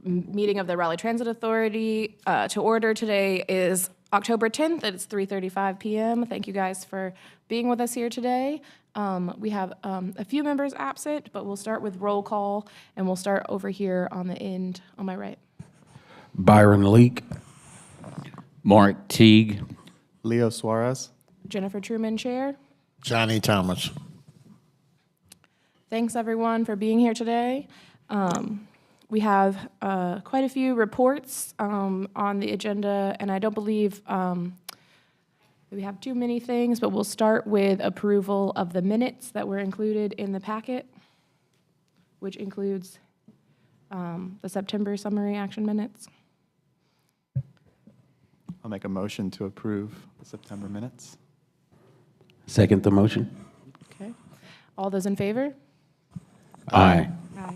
meeting of the Raleigh Transit Authority to order today is October 10th. It's 3:35 p.m. Thank you guys for being with us here today. We have a few members absent, but we'll start with roll call, and we'll start over here on the end on my right. Byron Leak. Mark Teague. Leo Suarez. Jennifer Truman, Chair. Johnny Thomas. Thanks, everyone, for being here today. We have quite a few reports on the agenda, and I don't believe we have too many things, but we'll start with approval of the minutes that were included in the packet, which includes the September summary action minutes. I'll make a motion to approve the September minutes. Second the motion. Okay. All those in favor? Aye. Aye.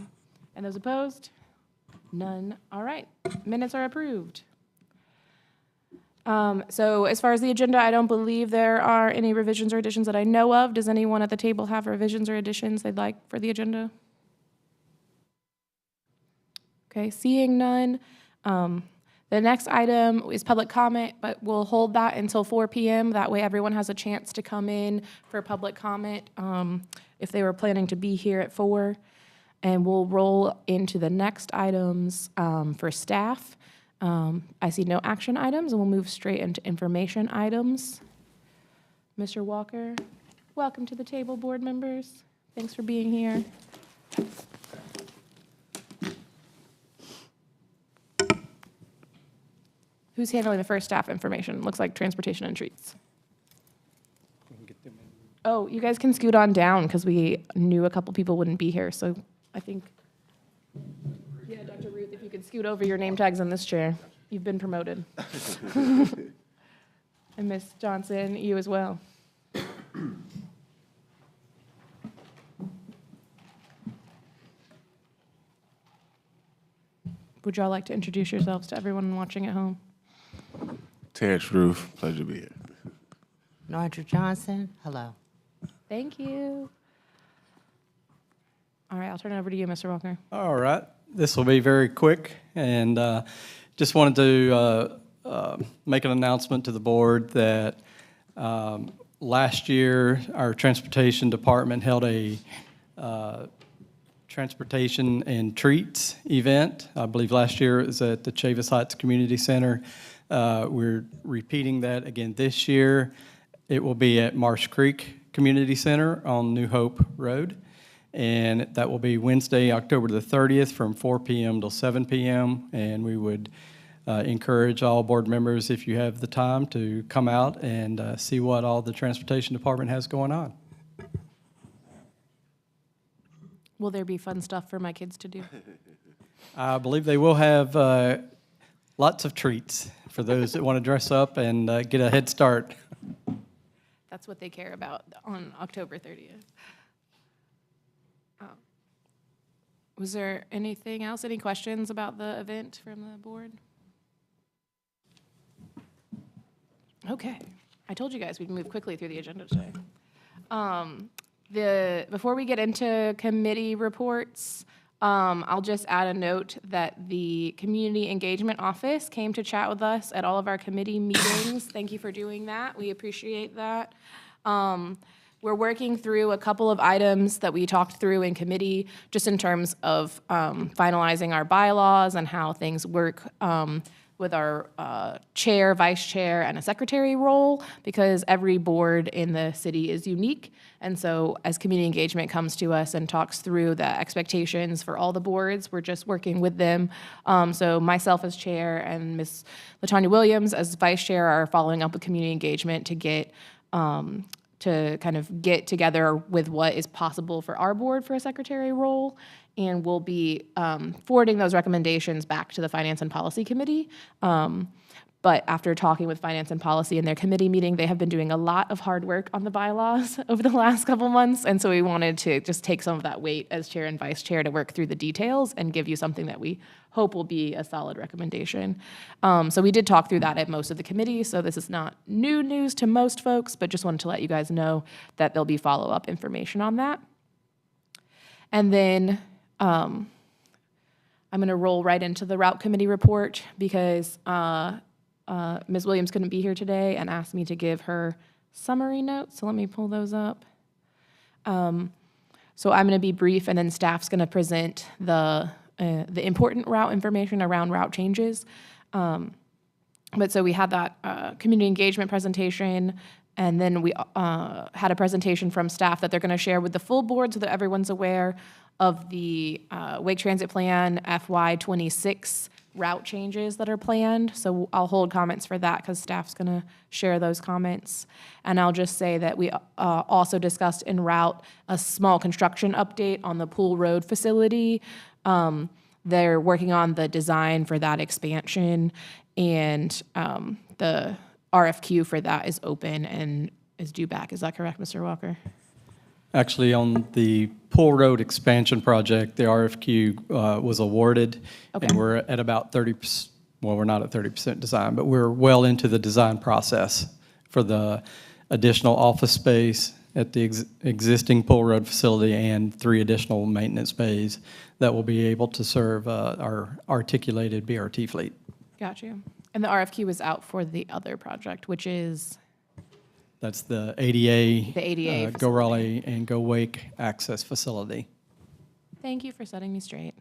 And those opposed? None. All right. Minutes are approved. So as far as the agenda, I don't believe there are any revisions or additions that I know of. Does anyone at the table have revisions or additions they'd like for the agenda? Okay, seeing none. The next item is public comment, but we'll hold that until 4 p.m. That way everyone has a chance to come in for public comment if they were planning to be here at 4. And we'll roll into the next items for staff. I see no action items, and we'll move straight into information items. Mr. Walker, welcome to the table, board members. Thanks for being here. Who's handling the first staff information? Looks like transportation and treats. Oh, you guys can scoot on down because we knew a couple people wouldn't be here, so I think, yeah, Dr. Ruth, if you could scoot over your name tags in this chair. You've been promoted. And Ms. Johnson, you as well. Would y'all like to introduce yourselves to everyone watching at home? Terrence Roof, pleasure to be here. Nardra Johnson, hello. Thank you. All right, I'll turn it over to you, Mr. Walker. All right. This will be very quick, and just wanted to make an announcement to the board that last year our transportation department held a transportation and treats event. I believe last year it was at the Chavis Heights Community Center. We're repeating that again this year. It will be at Marsh Creek Community Center on New Hope Road. And that will be Wednesday, October the 30th from 4 p.m. till 7 p.m. And we would encourage all board members, if you have the time, to come out and see what all the transportation department has going on. Will there be fun stuff for my kids to do? I believe they will have lots of treats for those that want to dress up and get a head start. That's what they care about on October 30th. Was there anything else? Any questions about the event from the board? Okay. I told you guys we'd move quickly through the agenda today. Before we get into committee reports, I'll just add a note that the Community Engagement Office came to chat with us at all of our committee meetings. Thank you for doing that. We appreciate that. We're working through a couple of items that we talked through in committee, just in terms of finalizing our bylaws and how things work with our chair, vice chair, and a secretary role, because every board in the city is unique. And so as community engagement comes to us and talks through the expectations for all the boards, we're just working with them. So myself as chair and Ms. LaTanya Williams as vice chair are following up with community engagement to get to kind of get together with what is possible for our board for a secretary role, and we'll be forwarding those recommendations back to the Finance and Policy Committee. But after talking with Finance and Policy in their committee meeting, they have been doing a lot of hard work on the bylaws over the last couple months, and so we wanted to just take some of that weight as chair and vice chair to work through the details and give you something that we hope will be a solid recommendation. So we did talk through that at most of the committee, so this is not new news to most folks, but just wanted to let you guys know that there'll be follow-up information on that. And then I'm going to roll right into the route committee report because Ms. Williams couldn't be here today and asked me to give her summary notes. So let me pull those up. So I'm going to be brief, and then staff's going to present the important route information around route changes. But so we had that community engagement presentation, and then we had a presentation from staff that they're going to share with the full board so that everyone's aware of the Wake Transit Plan FY26 route changes that are planned. So I'll hold comments for that because staff's going to share those comments. And I'll just say that we also discussed en route a small construction update on the Pool Road facility. They're working on the design for that expansion, and the RFQ for that is open and is due back. Is that correct, Mr. Walker? Actually, on the Pool Road expansion project, the RFQ was awarded, Okay. and we're at about 30%, well, we're not at 30% design, but we're well into the design process for the additional office space at the existing Pool Road facility and 3 additional maintenance bays that will be able to serve our articulated BRT fleet. Got you. And the RFQ is out for the other project, which is? That's the ADA. The ADA Go facility. Raleigh and Go Wake access facility. Thank you for setting me straight.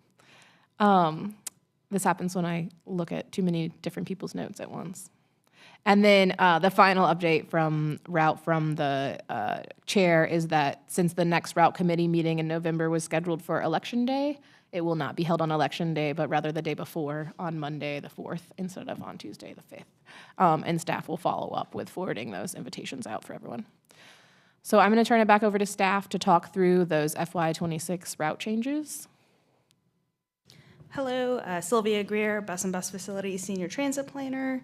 This happens when I look at too many different people's notes at once. And then the final update from route from the chair is that since the next route committee meeting in November was scheduled for Election Day, it will not be held on Election Day, but rather the day before, on Monday, the 4th, instead of on Tuesday, the 5th. And staff will follow up with forwarding those invitations out for everyone. So I'm going to turn it back over to staff to talk through those FY26 route changes. Hello, Sylvia Greer, Bus and Bus Facilities Senior Transit Planner,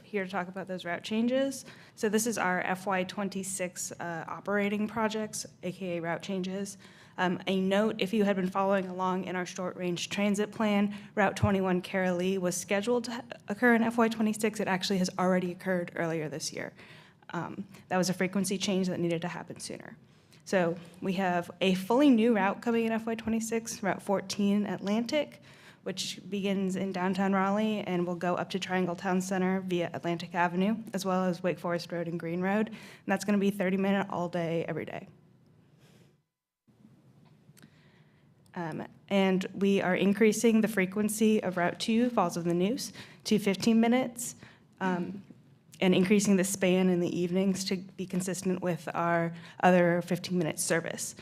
here to talk about those route changes. So this is our FY26 operating projects, AKA route changes. A note, if you had been following along in our short-range transit plan, Route 21 Caralee was scheduled to occur in FY26. It actually has already occurred earlier this year. That was a frequency change that needed to happen sooner. So we have a fully new route coming in FY26, Route 14 Atlantic, which begins in downtown Raleigh and will go up to Triangle Town Center via Atlantic Avenue, as well as Wake Forest Road and Green Road. And that's going to be 30-minute all day, every day. And we are increasing the frequency of Route 2, Falls of the Neuse, to 15 minutes, and increasing the span in the evenings to be consistent with our other 15-minute service.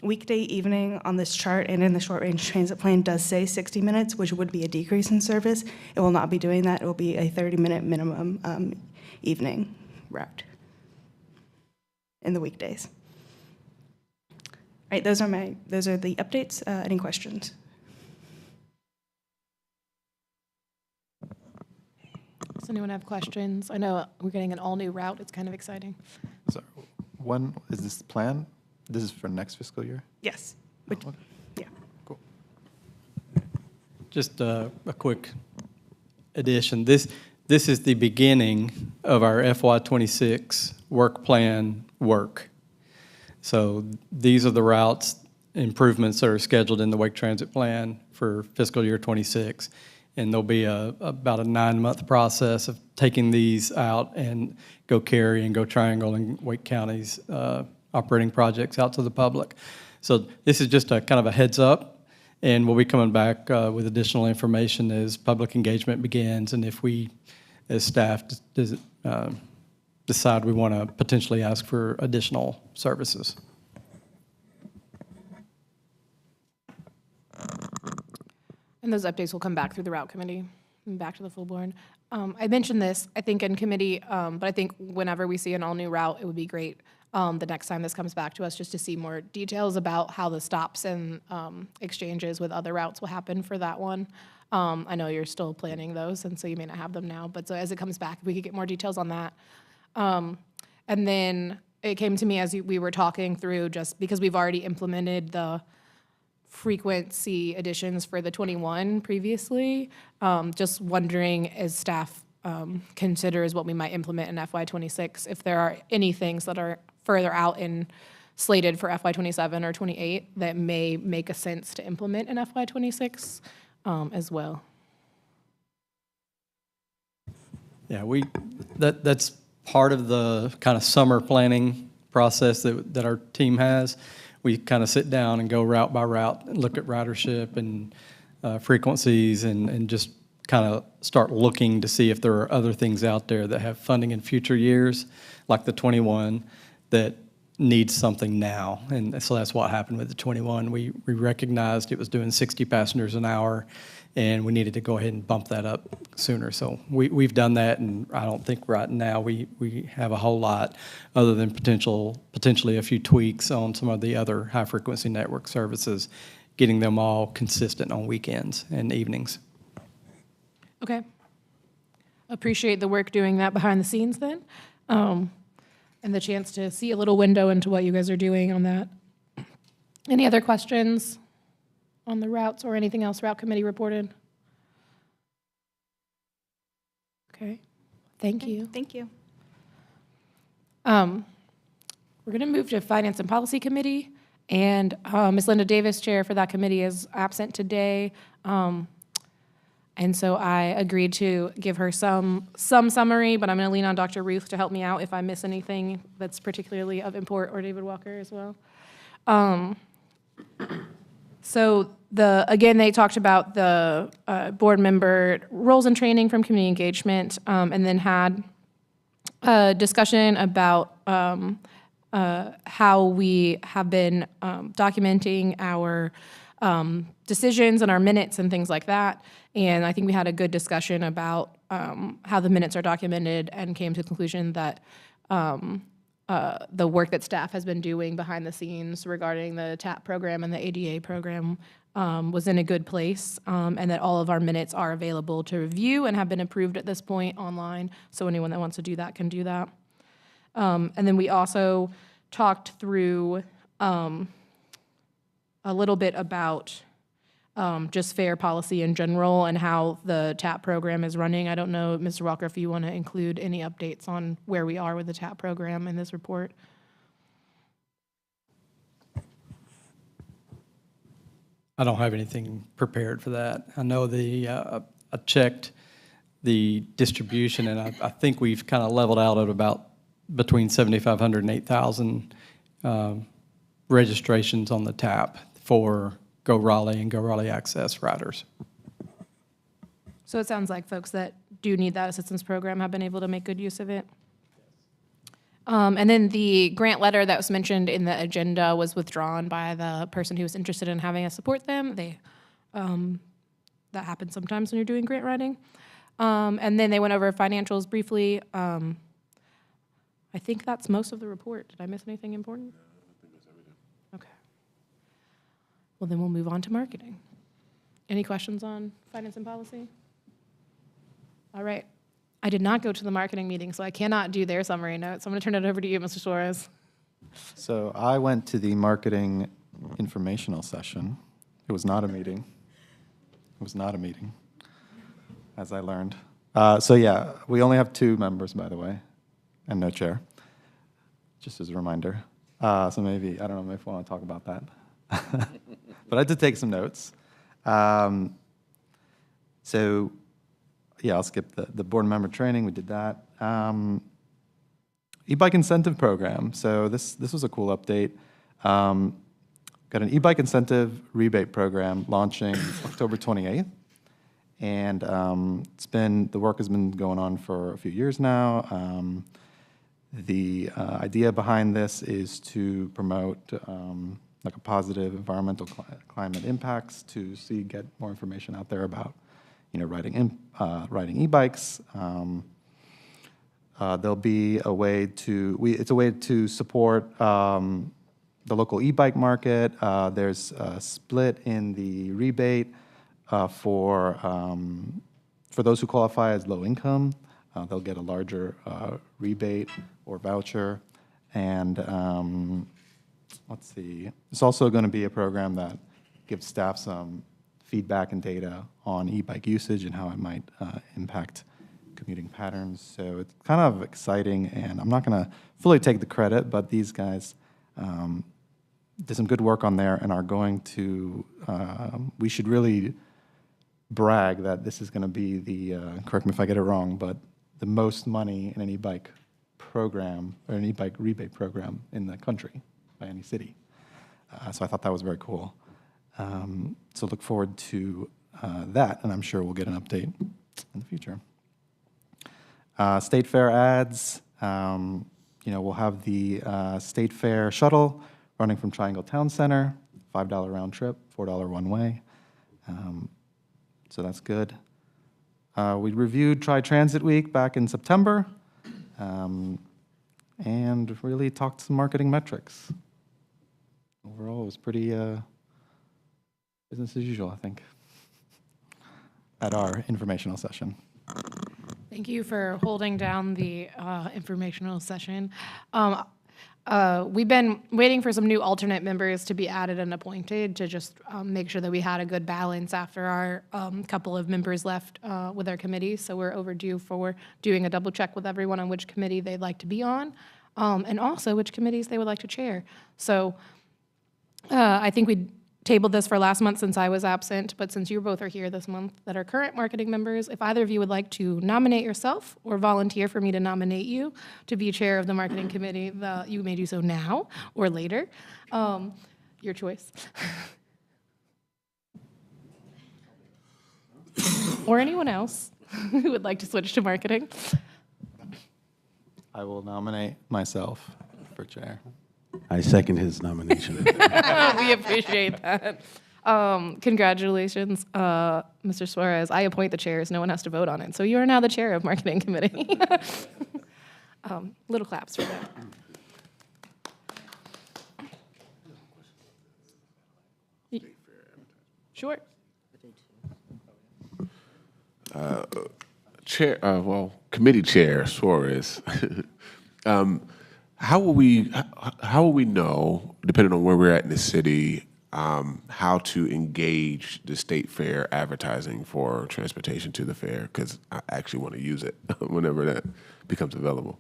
Weekday evening on this chart and in the short-range transit plan does say 60 minutes, which would be a decrease in service. It will not be doing that. It will be a 30-minute minimum evening route in the weekdays. All right, those are the updates. Any questions? Does anyone have questions? I know we're getting an all-new route. It's kind of exciting. So when is this plan? This is for next fiscal year? Yes. Okay. Yeah. Cool. Just a quick addition. This is the beginning of our FY26 work plan work. So these are the routes improvements that are scheduled in the Wake Transit Plan for fiscal year 26. And there'll be about a 9-month process of taking these out and Go Cary and Go Triangle and Wake County's operating projects out to the public. So this is just a kind of a heads up, and we'll be coming back with additional information as public engagement begins, and if we, as staff, decide we want to potentially ask for additional services. And those updates will come back through the route committee and back to the full board. I mentioned this, I think, in committee, but I think whenever we see an all-new route, it would be great the next time this comes back to us just to see more details about how the stops and exchanges with other routes will happen for that one. I know you're still planning those, and so you may not have them now, but so as it comes back, if we could get more details on that. And then it came to me as we were talking through, just because we've already implemented the frequency additions for the 21 previously, just wondering as staff considers what we might implement in FY26, if there are any things that are further out and slated for FY27 or 28 that may make a sense to implement in FY26, as well. Yeah, that's part of the kind of summer planning process that our team has. We kind of sit down and go route by route and look at ridership and frequencies and just kind of start looking to see if there are other things out there that have funding in future years, like the 21, that needs something now. And so that's what happened with the 21. We recognized it was doing 60 passengers an hour, and we needed to go ahead and bump that up sooner. So we've done that, and I don't think right now we have a whole lot other than potentially a few tweaks on some of the other high-frequency network services, getting them all consistent on weekends and evenings. Okay. Appreciate the work doing that behind the scenes then, and the chance to see a little window into what you guys are doing on that. Any other questions on the routes or anything else route committee reported? Okay, thank you. Thank you. We're going to move to Finance and Policy Committee, and Ms. Linda Davis, chair for that committee, is absent today. And so I agreed to give her some summary, but I'm going to lean on Dr. Ruth to help me out if I miss anything that's particularly of import, or David Walker as well. So again, they talked about the board member roles and training from community engagement, and then had a discussion about how we have been documenting our decisions and our minutes and things like that. And I think we had a good discussion about how the minutes are documented, and came to the conclusion that the work that staff has been doing behind the scenes regarding the TAP program and the ADA program was in a good place, and that all of our minutes are available to review and have been approved at this point online. So anyone that wants to do that can do that. And then we also talked through a little bit about just fair policy in general and how the TAP program is running. I don't know, Mr. Walker, if you want to include any updates on where we are with the TAP program in this report. I don't have anything prepared for that. I know I checked the distribution, and I think we've kind of leveled out at about between 7,500 and 8,000 registrations on the TAP for Go Raleigh and Go Raleigh Access riders. So it sounds like folks that do need that assistance program have been able to make good use of it. And then the grant letter that was mentioned in the agenda was withdrawn by the person who was interested in having us support them. That happens sometimes when you're doing grant writing. And then they went over financials briefly. I think that's most of the report. Did I miss anything important? Okay. Well, then we'll move on to marketing. Any questions on finance and policy? All right. I did not go to the marketing meeting, so I cannot do their summary notes. I'm going to turn it over to you, Mr. Suarez. So I went to the marketing informational session. It was not a meeting. It was not a meeting, as I learned. So yeah, we only have 2 members, by the way, and no chair, just as a reminder. So maybe, I don't know if we want to talk about that. But I did take some notes. So yeah, I'll skip the board member training. We did that. E-bike incentive program. So this was a cool update. Got an e-bike incentive rebate program launching October 28th. And the work has been going on for a few years now. The idea behind this is to promote like a positive environmental climate impacts, to get more information out there about riding e-bikes. There'll be a way it's a way to support the local e-bike market. There's a split in the rebate for those who qualify as low income. They'll get a larger rebate or voucher. And let's see, it's also going to be a program that gives staff some feedback and data on e-bike usage and how it might impact commuting patterns. So it's kind of exciting, and I'm not going to fully take the credit, but these guys did some good work on there and are going to, we should really brag that this is going to be the, correct me if I get it wrong, but the most money in an e-bike program or an e-bike rebate program in the country by any city. So I thought that was very cool. So look forward to that, and I'm sure we'll get an update in the future. State Fair ads, we'll have the State Fair shuttle running from Triangle Town Center, $5 round trip, $4 one way. So that's good. We reviewed Tri-Transit Week back in September, and really talked some marketing metrics. Overall, it was pretty business as usual, I think, at our informational session. Thank you for holding down the informational session. We've been waiting for some new alternate members to be added and appointed to just make sure that we had a good balance after our couple of members left with our committee. So we're overdue for doing a double check with everyone on which committee they'd like to be on, and also which committees they would like to chair. So I think we tabled this for last month since I was absent, but since you both are here this month that are current marketing members, if either of you would like to nominate yourself or volunteer for me to nominate you to be chair of the marketing committee, you may do so now or later. Your choice. Or anyone else who would like to switch to marketing. I will nominate myself for chair. I second his nomination. We appreciate that. Congratulations, Mr. Suarez. I appoint the chairs. No one has to vote on it. So you are now the chair of marketing committee. Little claps for that. Sure. Committee Chair Suarez. How will we know, depending on where we're at in the city, how to engage the state fair advertising for transportation to the fair? Because I actually want to use it whenever that becomes available.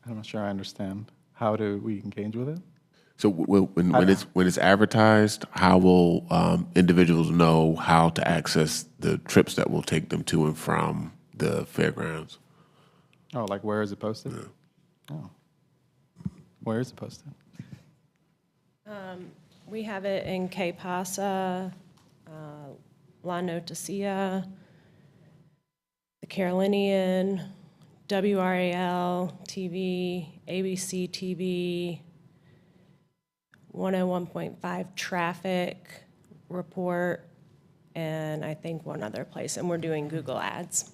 I'm not sure I understand. How do we engage with it? So when it's advertised, how will individuals know how to access the trips that will take them to and from the fairgrounds? Oh, like where is it posted? Yeah. Oh. Where is it posted? We have it in K Pasa, La Noticia, the Carolinian, WRAL TV, ABC TV, 101.5 Traffic Report, and I think one other place. And we're doing Google Ads.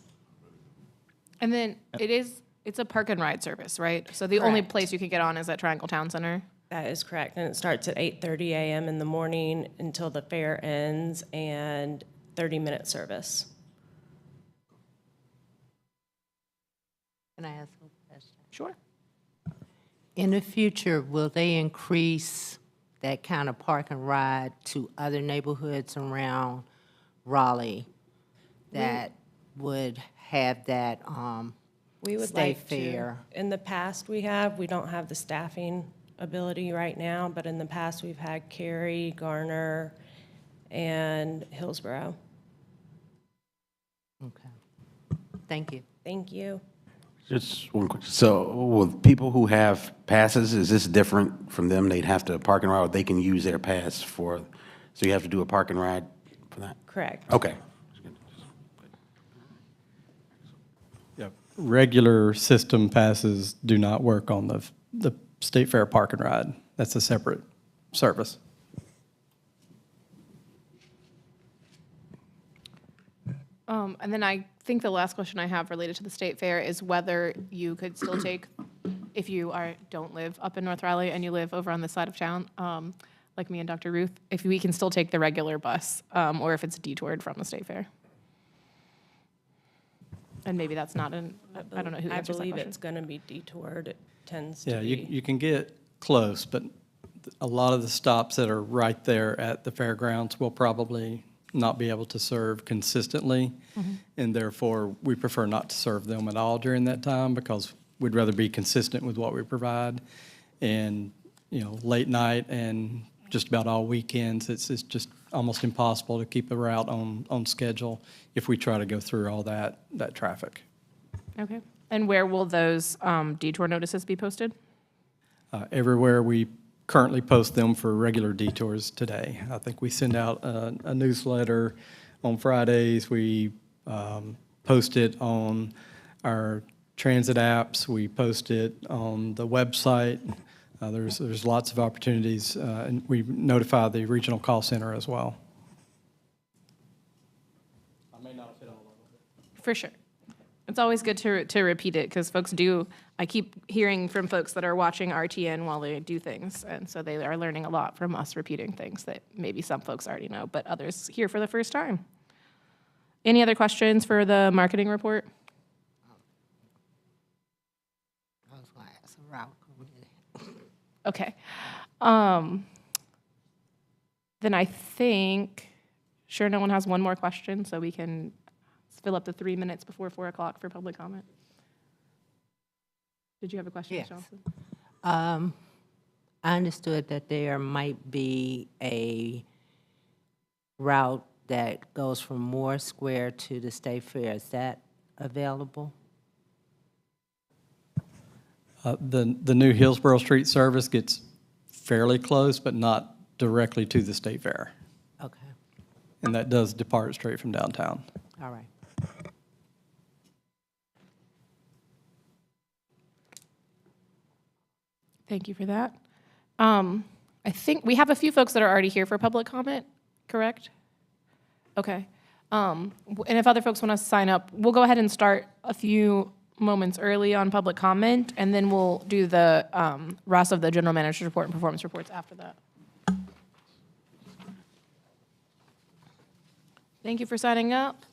And then it's a park and ride service, right? So the only Correct. place you can get on is at Triangle Town Center? That is correct, and it starts at 8:30 a.m. in the morning until the fair ends, and 30-minute service. Can I ask a question? Sure. In the future, will they increase that kind of park and ride to other neighborhoods around Raleigh that would have that We would state like fair? to. In the past, we don't have the staffing ability right now, but in the past, we've had Cary, Garner, and Hillsborough. Okay. Thank you. Thank you. Just one question. So with people who have passes, is this different from them? They'd have to park and ride, or they can use their pass for, so you have to do a park and ride for that? Correct. Okay. Yeah, regular system passes do not work on the State Fair Park and Ride. That's a separate service. And then I think the last question I have related to the state fair is whether you could still take, if you don't live up in North Raleigh and you live over on this side of town, like me and Dr. Ruth, if we can still take the regular bus, or if it's detoured from the state fair. And maybe that's not I don't know who I answers that believe question. it's going to be detoured. It tends to Yeah, be. you can get close, but a lot of the stops that are right there at the fairgrounds will probably not be able to serve consistently, and therefore, we prefer not to serve them at all during that time because we'd rather be consistent with what we provide. And, late night and just about all weekends. It's just almost impossible to keep a route on schedule if we try to go through all that traffic. Okay. And where will those detour notices be posted? Everywhere we currently post them for regular detours today. I think we send out a newsletter on Fridays. We post it on our transit apps. We post it on the website. There's lots of opportunities, and we notify the regional call center as well. I may not have hit all of it. For sure. It's always good to repeat it because folks do, I keep hearing from folks that are watching RTN while they do things. And so they are learning a lot from us repeating things that maybe some folks already know, but others hear for the first time. Any other questions for the marketing report? I was going to ask a route committee. Okay. Then I think, sure, no one has one more question, so we can fill up the 3 minutes before 4 o'clock for public comment. Did you have a question, Ms. Yes. Johnson? I understood that there might be a route that goes from Moore Square to the State Fair. Is that available? The new Hillsborough Street service gets fairly close, but not directly to the State Fair. Okay, And that does depart straight from downtown. all right. Thank you for that. I think we have a few folks that are already here for public comment, correct? Okay. And if other folks want to sign up, we'll go ahead and start a few moments early on public comment, and then we'll do the rest of the general manager's report and performance reports after that. Thank you for signing up.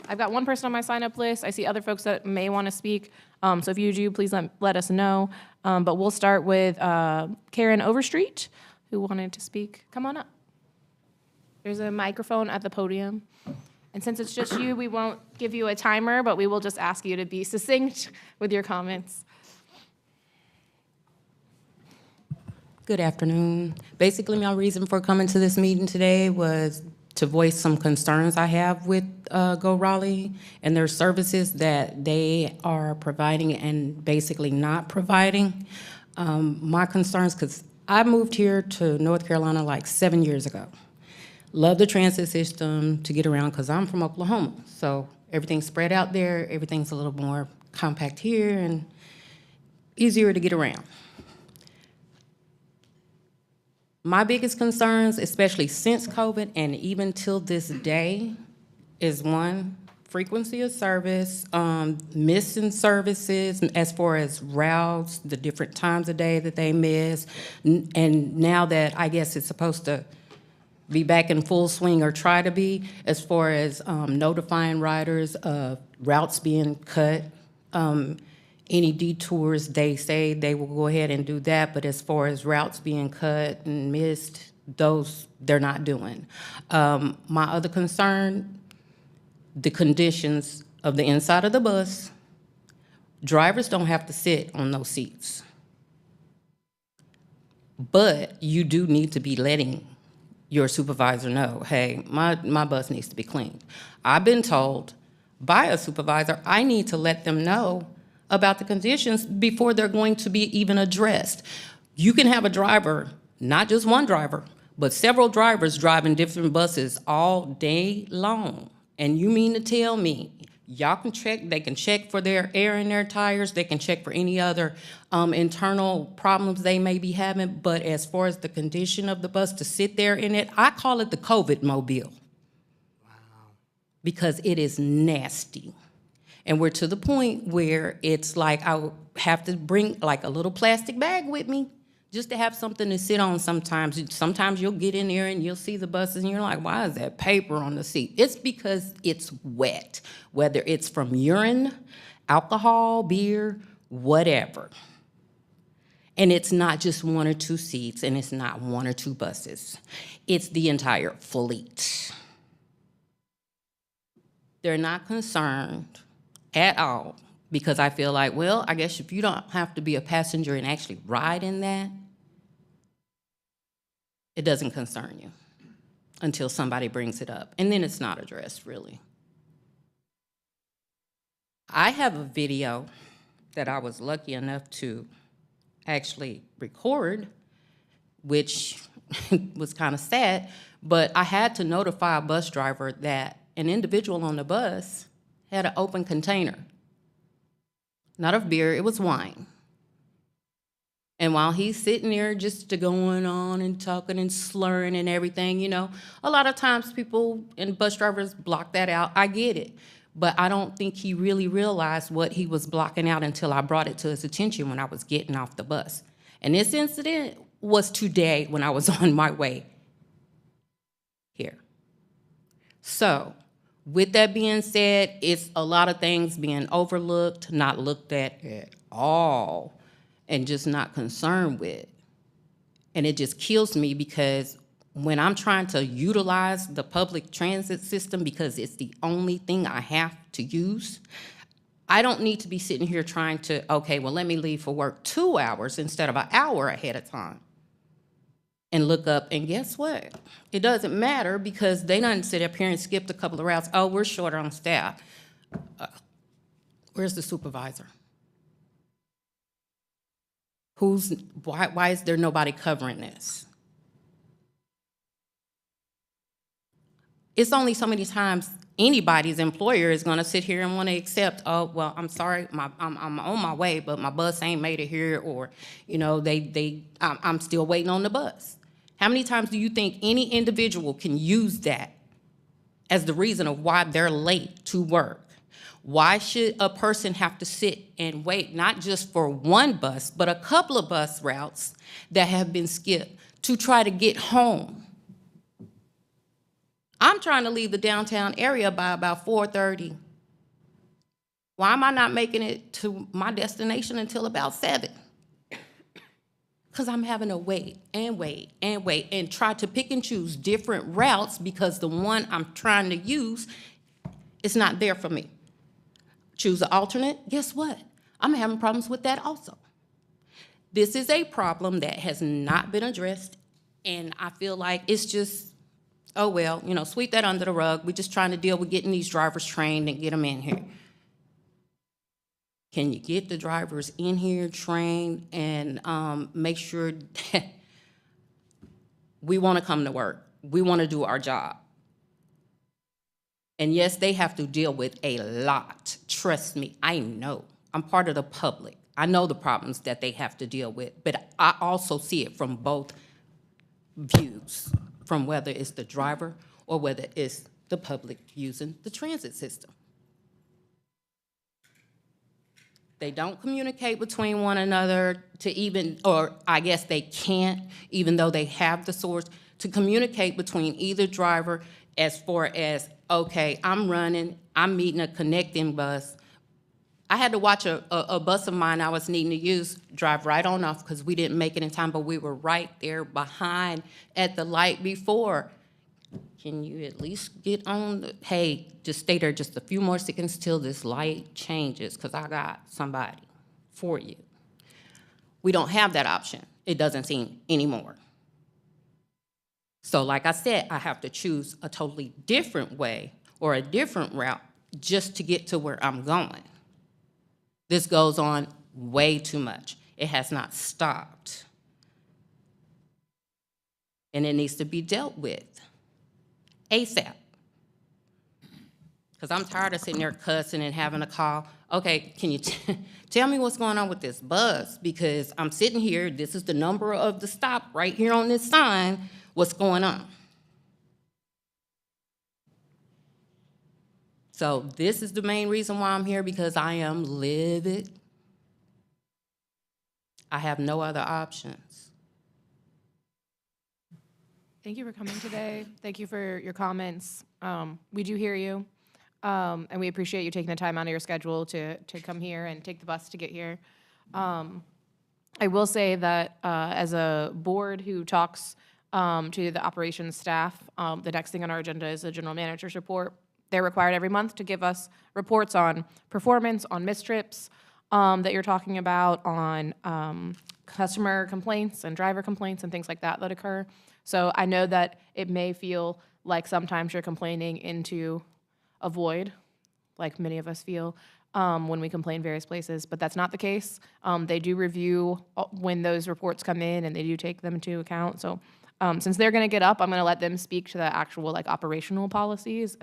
I've got one person on my sign-up list. I see other folks that may want to speak. So if you do, please let us know. But we'll start with Karen Overstreet, who wanted to speak. Come on up. There's a microphone at the podium. And since it's just you, we won't give you a timer, but we will just ask you to be succinct with your comments. Good afternoon. Basically, my reason for coming to this meeting today was to voice some concerns I have with Go Raleigh and their services that they are providing and basically not providing. My concerns, because I moved here to North Carolina like 7 years ago. Love the transit system to get around because I'm from Oklahoma. So everything's spread out there. Everything's a little more compact here and easier to get around. My biggest concerns, especially since COVID and even till this day, is one, frequency of service, missing services as far as routes, the different times of day that they miss, and now that I guess it's supposed to be back in full swing or try to be, as far as notifying riders of routes being cut. Any detours, they say they will go ahead and do that, but as far as routes being cut and missed, those they're not doing. My other concern, the conditions of the inside of the bus. Drivers don't have to sit on those seats. But you do need to be letting your supervisor know, hey, my bus needs to be cleaned. I've been told by a supervisor, I need to let them know about the conditions before they're going to be even addressed. You can have a driver, not just one driver, but several drivers driving different buses all day long. And you mean to tell me, y'all can check, they can check for their air in their tires, they can check for any other internal problems they may be having, but as far as the condition of the bus to sit there in it, I call it the COVID mobile. Wow. Because it is nasty. And we're to the point where it's like I would have to bring like a little plastic bag with me just to have something to sit on sometimes. Sometimes you'll get in there and you'll see the buses and you're like, why is that paper on the seat? It's because it's wet, whether it's from urine, alcohol, beer, whatever. And it's not just one or two seats and it's not one or two buses. It's the entire fleet. They're not concerned at all, because I feel like, well, I guess if you don't have to be a passenger and actually ride in that, it doesn't concern you until somebody brings it up, and then it's not addressed, really. I have a video that I was lucky enough to actually record, which was kind of sad, but I had to notify a bus driver that an individual on the bus had an open container. Not of beer, it was wine. And while he's sitting there just going on and talking and slurring and everything, you know, a lot of times people and bus drivers block that out. I get it. But I don't think he really realized what he was blocking out until I brought it to his attention when I was getting off the bus. And this incident was today when I was on my way here. So, with that being said, it's a lot of things being overlooked, not looked at all, and just not concerned with. And it just kills me because when I'm trying to utilize the public transit system because it's the only thing I have to use, I don't need to be sitting here trying to, okay, well, let me leave for work 2 hours instead of an hour ahead of time and look up, and guess what? It doesn't matter because they done sit up here and skipped a couple of routes. Oh, we're short on staff. Where's the supervisor? Why is there nobody covering this? It's only so many times anybody's employer is going to sit here and want to accept, oh, well, I'm sorry, I'm on my way, but my bus ain't made it here, or, you know, I'm still waiting on the bus. How many times do you think any individual can use that as the reason of why they're late to work? Why should a person have to sit and wait not just for one bus, but a couple of bus routes that have been skipped to try to get home? I'm trying to leave the downtown area by about 4:30. Why am I not making it to my destination until about 7? Because I'm having to wait and wait and wait and try to pick and choose different routes because the one I'm trying to use is not there for me. Choose an alternate, guess what? I'm having problems with that also. This is a problem that has not been addressed, and I feel like it's just, oh, well, you know, sweep that under the rug. We're just trying to deal with getting these drivers trained and get them in here. Can you get the drivers in here trained and make sure that we want to come to work? We want to do our job. And yes, they have to deal with a lot. Trust me, I know. I'm part of the public. I know the problems that they have to deal with, but I also see it from both views, from whether it's the driver or whether it's the public using the transit system. They don't communicate between one another to even, or I guess they can't, even though they have the source, to communicate between either driver as far as, okay, I'm running, I'm meeting a connecting bus. I had to watch a bus of mine I was needing to use drive right on off because we didn't make it in time, but we were right there behind at the light before. Can you at least get on the, hey, just stay there just a few more seconds till this light changes because I got somebody for you. We don't have that option, it doesn't seem anymore. So like I said, I have to choose a totally different way or a different route just to get to where I'm going. This goes on way too much. It has not stopped. And it needs to be dealt with ASAP. Because I'm tired of sitting there cussing and having a call. Okay, can you tell me what's going on with this bus? Because I'm sitting here, this is the number of the stop right here on this sign. What's going on? So this is the main reason why I'm here, because I am livid. I have no other options. Thank you for coming today. Thank you for your comments. We do hear you, and we appreciate you taking the time out of your schedule to come here and take the bus to get here. I will say that as a board who talks to the operations staff, the next thing on our agenda is the general manager's report. They're required every month to give us reports on performance, on missed trips, that you're talking about on customer complaints and driver complaints and things like that that occur. So I know that it may feel like sometimes you're complaining into a void, like many of us feel when we complain various places, but that's not the case. They do review when those reports come in, and they do take them into account. So since they're going to get up, I'm going to let them speak to the actual like operational policies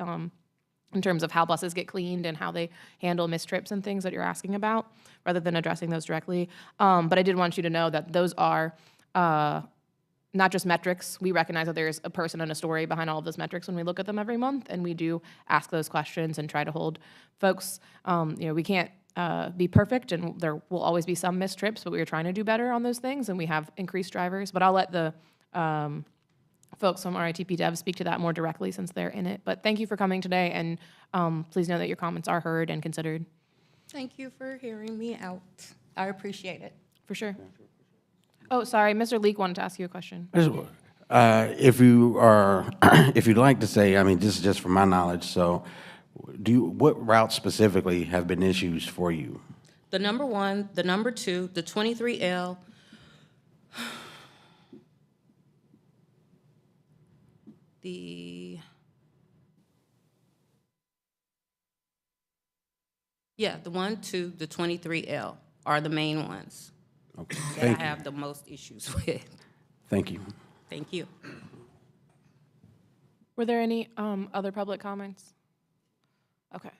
in terms of how buses get cleaned and how they handle missed trips and things that you're asking about, rather than addressing those directly. But I did want you to know that those are not just metrics. We recognize that there's a person and a story behind all of those metrics when we look at them every month, and we do ask those questions and try to hold folks. We can't be perfect, and there will always be some missed trips, but we are trying to do better on those things, and we have increased drivers. But I'll let the folks from RITP Dev speak to that more directly since they're in it. But thank you for coming today, and please know that your comments are heard and considered. Thank you for hearing me out. I appreciate it. For sure. Oh, sorry, Mr. Leek wanted to ask you a question. If you are, if you'd like to say, I mean, this is just from my knowledge, so what routes specifically have been issues for you? The number 1, the number 2, the 23L, the 1, 2, the 23L are the main ones. Okay, that thank I you. have the most issues with. Thank you. Thank you. Were there any other public comments? Okay.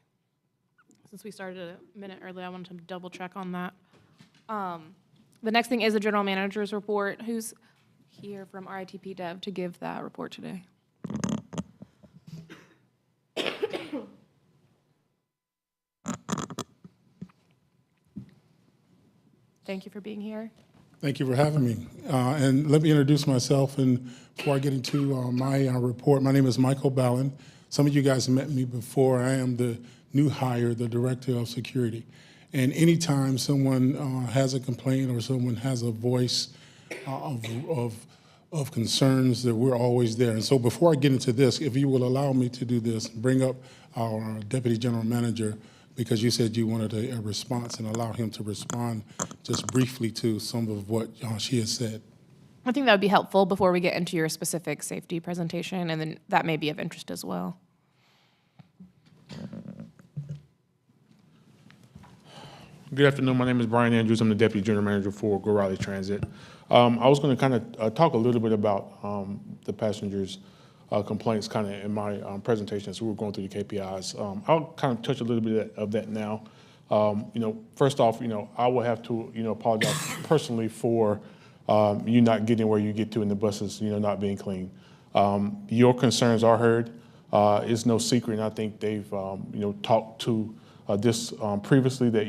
Since we started a minute early, I wanted to double check on that. The next thing is the general manager's report. Who's here from RITP Dev to give that report today? Thank you for being here. Thank you for having me. And let me introduce myself. And before I get into my report, my name is Michael Ballin. Some of you guys met me before. I am the new hire, the Director of Security. And anytime someone has a complaint or someone has a voice of concerns, that we're always there. And so before I get into this, if you will allow me to do this, bring up our Deputy General Manager, because you said you wanted a response, and allow him to respond just briefly to some of what she has said. I think that would be helpful before we get into your specific safety presentation, and then that may be of interest as well. Good afternoon. My name is Brian Andrews. I'm the Deputy General Manager for Raleigh Transit. I was going to kind of talk a little bit about the passengers' complaints kind of in my presentation, so we're going through the KPIs. I'll kind of touch a little bit of that now. First off, I will have to, apologize personally for you not getting where you get to in the buses, not being clean. Your concerns are heard. It's no secret, and I think they've, talked to this previously, that,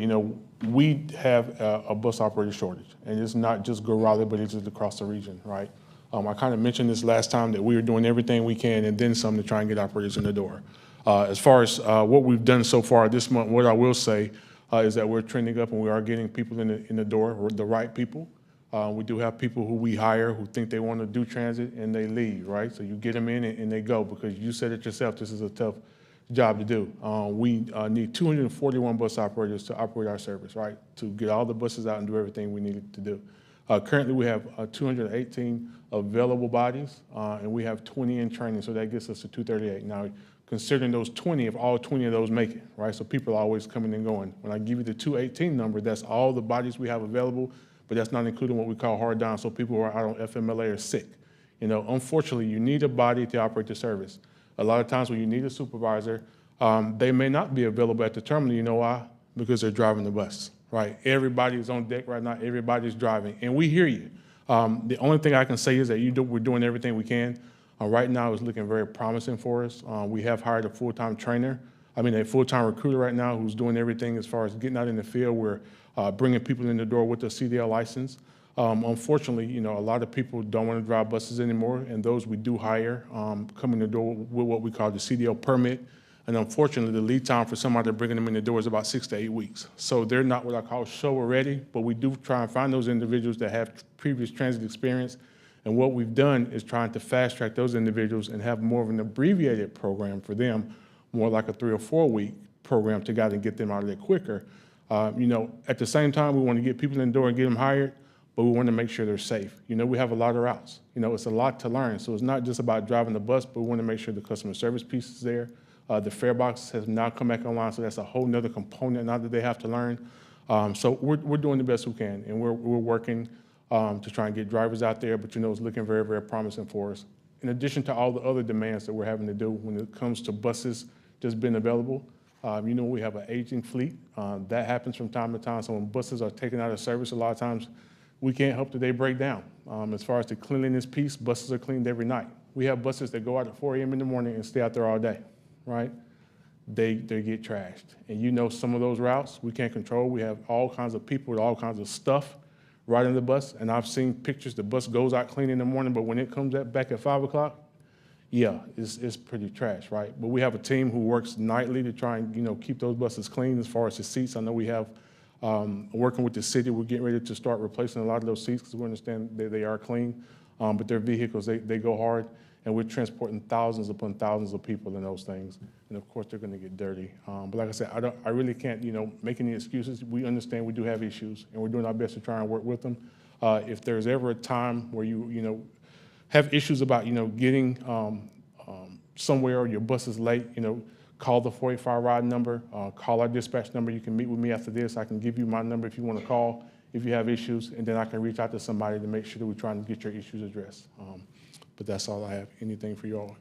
we have a bus operator shortage, and it's not just Raleigh, but it's just across the region, right? I kind of mentioned this last time, that we are doing everything we can and then some to try and get operators in the door. As far as what we've done so far this month, what I will say is that we're trending up, and we are getting people in the door, the right people. We do have people who we hire who think they want to do transit and they leave, right? So you get them in and they go, because you said it yourself, this is a tough job to do. We need 241 bus operators to operate our service, right? To get all the buses out and do everything we need to do. Currently, we have 218 available bodies, and we have 20 in training, so that gets us to 238. Now, considering those 20, if all 20 of those make it, right? So people are always coming and going. When I give you the 218 number, that's all the bodies we have available, but that's not including what we call hard down, so people who are out on FMLA or sick. Unfortunately, you need a body to operate the service. A lot of times when you need a supervisor, they may not be available at the terminal. You know why? Because they're driving the bus, right? Everybody is on deck right now. Everybody's driving, and we hear you. The only thing I can say is that we're doing everything we can. Right now, it's looking very promising for us. We have hired a full-time a full-time recruiter right now who's doing everything as far as getting out in the field. We're bringing people in the door with a CDL license. Unfortunately, a lot of people don't want to drive buses anymore, and those we do hire come in the door with what we call the CDL permit. And unfortunately, the lead time for somebody bringing them in the door is about 6 to 8 weeks. So they're not what I call shovel ready, but we do try and find those individuals that have previous transit experience. And what we've done is trying to fast track those individuals and have more of an abbreviated program for them, more like a 3 or 4 week program to get them out of there quicker. You know, at the same time, we want to get people in the door and get them hired, but we want to make sure they're safe. You know, we have a lot of routes. You know, it's a lot to learn. So it's not just about driving the bus, but we want to make sure the customer service piece is there. The fare box has now come back online, so that's a whole nother component now that they have to learn. So we're doing the best we can, and we're working to try and get drivers out there, but you know, it's looking very, very promising for us. In addition to all the other demands that we're having to do when it comes to buses just being available, you know, we have an aging fleet. That happens from time to time. So when buses are taken out of service, a lot of times we can't help that they break down. As far as the cleanliness piece, buses are cleaned every night. We have buses that go out at 4 a.m. in the morning and stay out there all day, right? They get trashed. And you know, some of those routes we can't control. We have all kinds of people with all kinds of stuff riding the bus. And I've seen pictures, the bus goes out clean in the morning, but when it comes back at 5 o'clock, yeah, it's pretty trash, right? But we have a team who works nightly to try and, you know, keep those buses clean. As far as the seats, I know we have, working with the city, we're getting ready to start replacing a lot of those seats because we understand that they are clean, but their vehicles, they go hard, and we're transporting thousands upon thousands of people in those things. And of course, they're gonna get dirty. But like I said, I really can't, you know, make any excuses. We understand we do have issues, and we're doing our best to try and work with them. If there's ever a time where you know, have issues about, you know, getting somewhere or your bus is late, you know, call the 45 ride number, call our dispatch number. You can meet with me after this. I can give you my number if you want to call if you have issues, and then I can reach out to somebody to make sure that we're trying to get your issues addressed. But that's all I have. Anything for you all?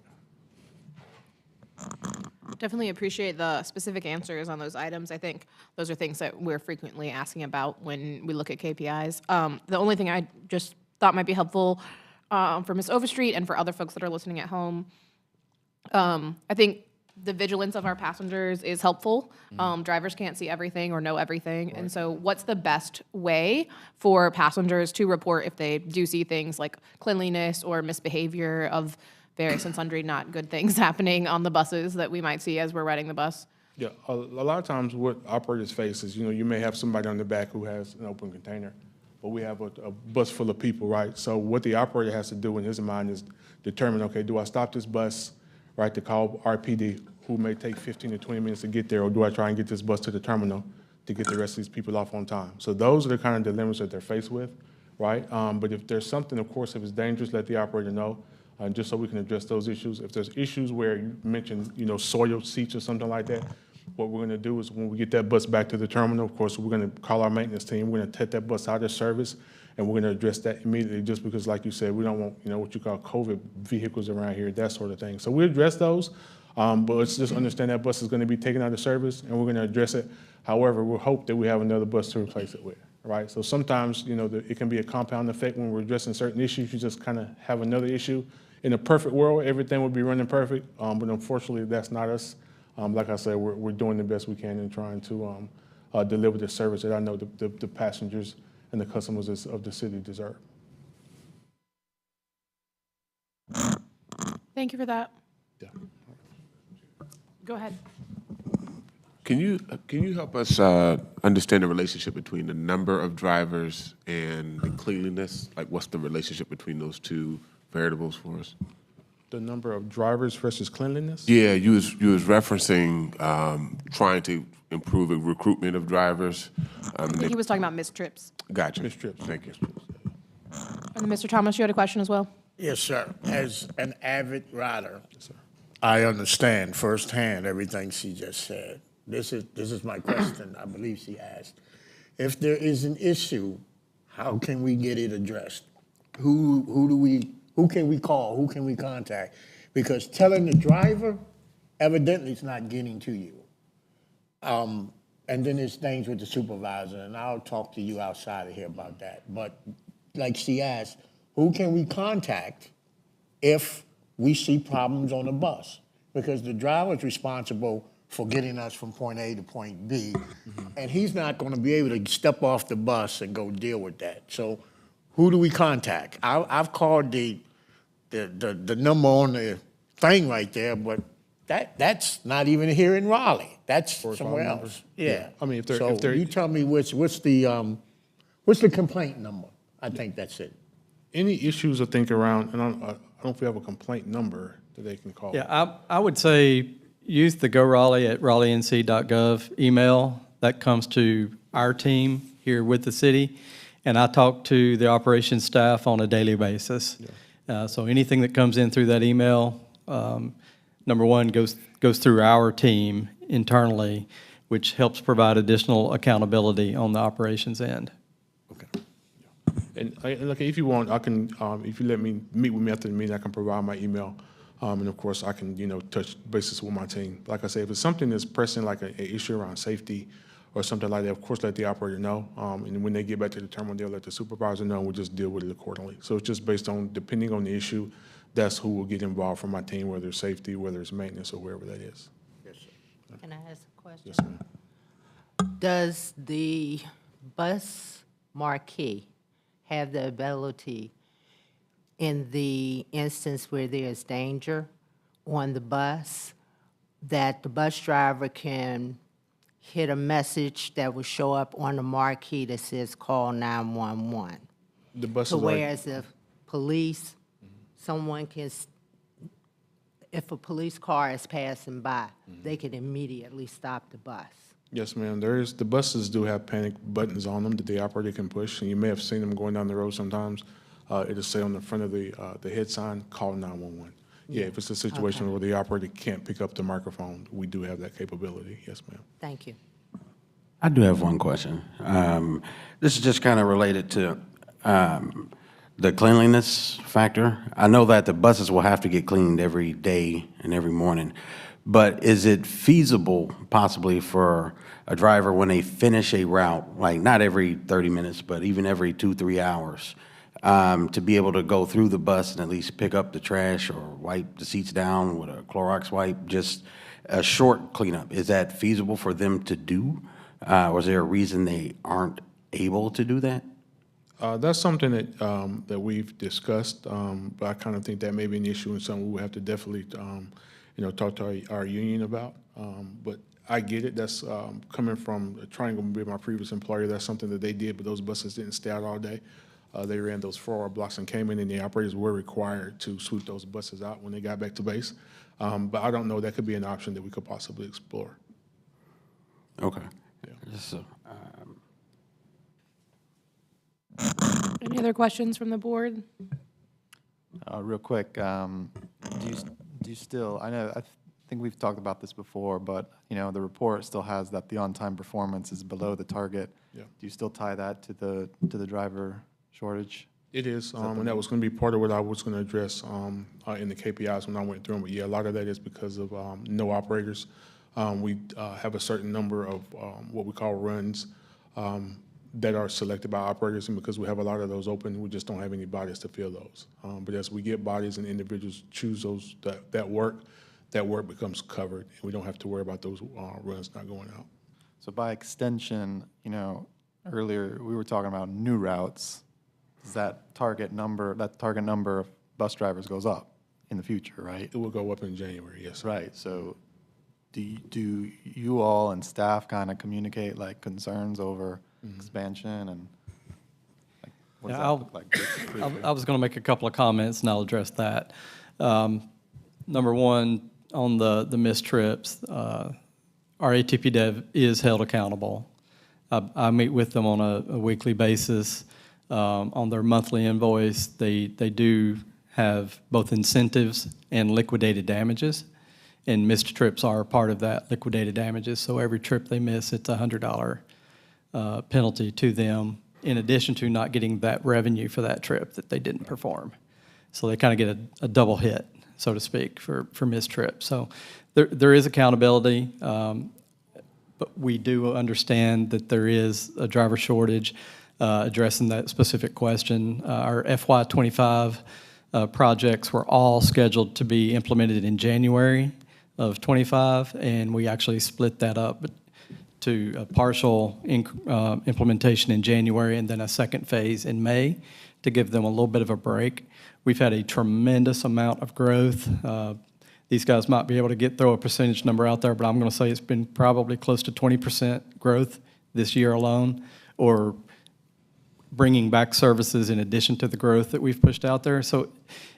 Definitely appreciate the specific answers on those items. I think those are things that we're frequently asking about when we look at KPIs. The only thing I just thought might be helpful for Ms. Overstreet and for other folks that are listening at home, I think the vigilance of our passengers is helpful. Drivers can't see everything or know everything. Right. And so what's the best way for passengers to report if they do see things like cleanliness or misbehavior of various and sundry not good things happening on the buses that we might see as we're riding the bus? Yeah, a lot of times what operators face is, you know, you may have somebody on the back who has an open container, but we have a bus full of people, right? So what the operator has to do in his mind is determine, okay, do I stop this bus, right, to call RPD, who may take 15 to 20 minutes to get there, or do I try and get this bus to the terminal to get the rest of these people off on time? So those are the kind of dilemmas that they're faced with, right? But if there's something, of course, if it's dangerous, let the operator know, just so we can address those issues. If there's issues where you mentioned, you know, soiled seats or something like that, what we're gonna do is when we get that bus back to the terminal, of course, we're gonna call our maintenance team, we're gonna take that bus out of service, and we're gonna address that immediately, just because, like you said, we don't want, you know, what you call COVID vehicles around here, that sort of thing. So we address those, but let's just understand that bus is gonna be taken out of service, and we're gonna address it. However, we hope that we have another bus to replace it with, right? So sometimes, you know, it can be a compound effect when we're addressing certain issues, you just kind of have another issue. In a perfect world, everything would be running perfect, but unfortunately, that's not us. Like I said, we're doing the best we can in trying to deliver the service that I know the passengers and the customers of the city deserve. Thank you for that. Yeah. Go ahead. Can you help us understand the relationship between the number of drivers and the cleanliness? Like, what's the relationship between those two variables for us? The number of drivers versus cleanliness? Yeah, you was referencing trying to improve the recruitment of drivers. I think he was talking about missed trips. Gotcha. Missed trips. Thank you. And Mr. Thomas, you had a question as well? Yes, sir. As an avid rider, I understand firsthand everything she just said. This is my question, I believe she asked. If there is an issue, how can we get it addressed? Who can we call? Who can we contact? Because telling the driver, evidently it's not getting to you. And then there's things with the supervisor, and I'll talk to you outside of here about that. But like she asked, who can we contact if we see problems on the bus? Because the driver is responsible for getting us from point A to point B, and he's not going to be able to step off the bus and go deal with that. So who do we contact? I've called the number on the thing right there, but that's not even here in Raleigh. That's somewhere else. Yeah. I mean, if you tell me what's the complaint number? I think that's it. Any issues I think around, and I don't know if we have a complaint number that they can call. Yeah, I would say use the Go Raleigh at raleighNC.gov email. That comes to our team here with the city, and I talk to the operations staff on a daily basis. So anything that comes in through that email, number one, goes through our team internally, which helps provide additional accountability on the operations end. And look, if you want, I can, if you let me meet with me after the meeting, I can provide my email. And of course, I can, touch bases with my team. Like I say, if it's something that's pressing, like an issue around safety or something like that, of course, let the operator know. And when they get back to the terminal, they'll let the supervisor know, and we'll just deal with it accordingly. So it's just based on, depending on the issue, that's who will get involved from my team, whether it's safety, whether it's maintenance, or wherever that is. Yes, sir. Can I ask a question? Yes, ma'am. Does the bus marquee have the ability, in the instance where there's danger on the bus, that the bus driver can hit a message that will show up on the marquee that says call 911? The buses So are, whereas if police, someone can, if a police car is passing by, they can immediately stop the bus. yes, ma'am, the buses do have panic buttons on them that the operator can push, and you may have seen them going down the road sometimes. It'll say on the front of the head sign, call 911. Yeah, if it's a situation where the operator can't pick up the microphone, we do have that capability. Yes, ma'am. Thank you. I do have one question. This is just kind of related to the cleanliness factor. I know that the buses will have to get cleaned every day and every morning, but is it feasible possibly for a driver when they finish a route, like not every 30 minutes, but even every 2-3 hours, to be able to go through the bus and at least pick up the trash or wipe the seats down with a Clorox wipe, just a short cleanup? Is that feasible for them to do? Or is there a reason they aren't able to do that? That's something that we've discussed, but I kind of think that may be an issue and something we have to definitely, talk to our union about. But I get it. That's coming from Triangle, being my previous employer. That's something that they did, but those buses didn't stay out all day. They ran those 4-hour blocks and came in, and the operators were required to sweep those buses out when they got back to base. But I don't know. That could be an option that we could possibly explore. Okay. Yeah. So, Any other questions from the board? Real quick, do you still, I think we've talked about this before, but, the report still has that the on-time performance is below the target. Yeah. Do you still tie that to the driver shortage? It is, and that was going to be part of what I was going to address in the KPIs when I went through them. But yeah, a lot of that is because of no operators. We have a certain number of what we call runs that are selected by operators, and because we have a lot of those open, we just don't have any bodies to fill those. But as we get bodies and individuals choose those that work becomes covered, and we don't have to worry about those runs not going out. So by extension, earlier we were talking about new routes. Does that target number of bus drivers goes up in the future, right? It will go up in January, yes. Right. So do you all and staff kind of communicate like concerns over expansion, and like, what does that look like? I was going to make a couple of comments, and I'll address that. Number one, on the missed trips, our ATP dev is held accountable. I meet with them on a weekly basis. On their monthly invoice, they do have both incentives and liquidated damages, and missed trips are part of that liquidated damages. So every trip they miss, it's a $100 penalty to them, in addition to not getting that revenue for that trip that they didn't perform. So they kind of get a double hit, so to speak, for missed trips. So there is accountability, but we do understand that there is a driver shortage. Addressing that specific question, our FY25 projects were all scheduled to be implemented in January of 25, and we actually split that up to a partial implementation in January and then a second phase in May to give them a little bit of a break. We've had a tremendous amount of growth. These guys might be able to throw a percentage number out there, but I'm going to say it's been probably close to 20% growth this year alone, or bringing back services in addition to the growth that we've pushed out there. So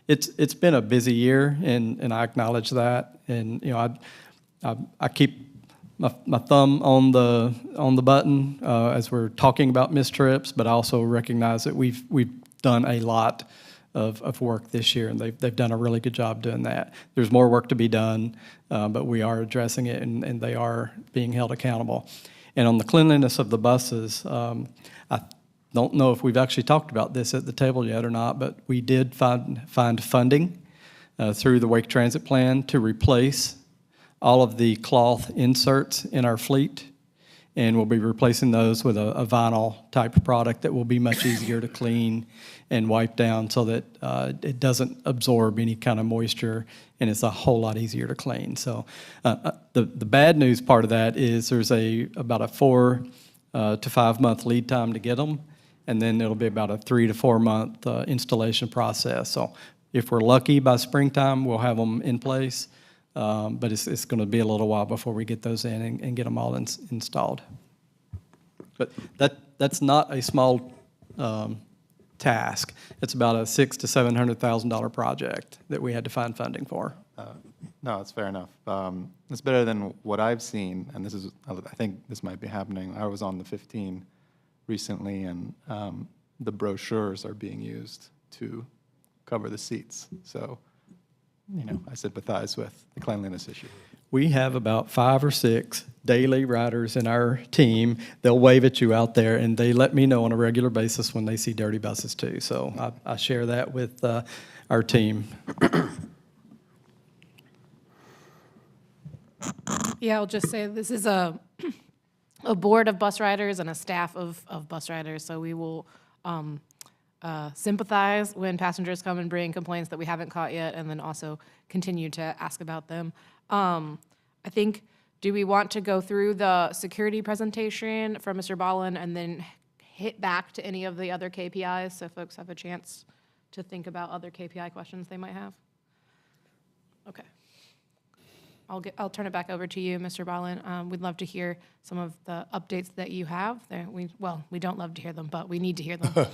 it's been a busy year, and I acknowledge that. And I keep my thumb on the button as we're talking about missed trips, but I also recognize that we've done a lot of work this year, and they've done a really good job doing that. There's more work to be done, but we are addressing it, and they are being held accountable. And on the cleanliness of the buses, I don't know if we've actually talked about this at the table yet or not, but we did find funding through the Wake Transit Plan to replace all of the cloth inserts in our fleet, and we'll be replacing those with a vinyl type of product that will be much easier to clean and wipe down so that it doesn't absorb any kind of moisture, and it's a whole lot easier to clean. So the bad news part of that is there's about a 4 to 5 month lead time to get them, and then it'll be about a 3 to 4 month installation process. So if we're lucky by springtime, we'll have them in place. But it's going to be a little while before we get those in and get them all installed. But that's not a small task. It's about a $600,000 to $700,000 project that we had to find funding for. No, it's fair enough. It's better than what I've seen, and I think this might be happening. I was on the 15 recently, and the brochures are being used to cover the seats. So, I sympathize with the cleanliness issue. We have about 5 or 6 daily riders in our team. They'll wave at you out there, and they let me know on a regular basis when they see dirty buses too. So I share that with our team. Yeah, I'll just say this is a board of bus riders and a staff of bus riders, so we will sympathize when passengers come and bring complaints that we haven't caught yet, and then also continue to ask about them. I think, do we want to go through the security presentation from Mr. Ballin and then hit back to any of the other KPIs so folks have a chance to think about other KPI questions they might have? Okay. I'll turn it back over to you, Mr. Ballin. We'd love to hear some of the updates that you have. We don't love to hear them, but we need to hear them.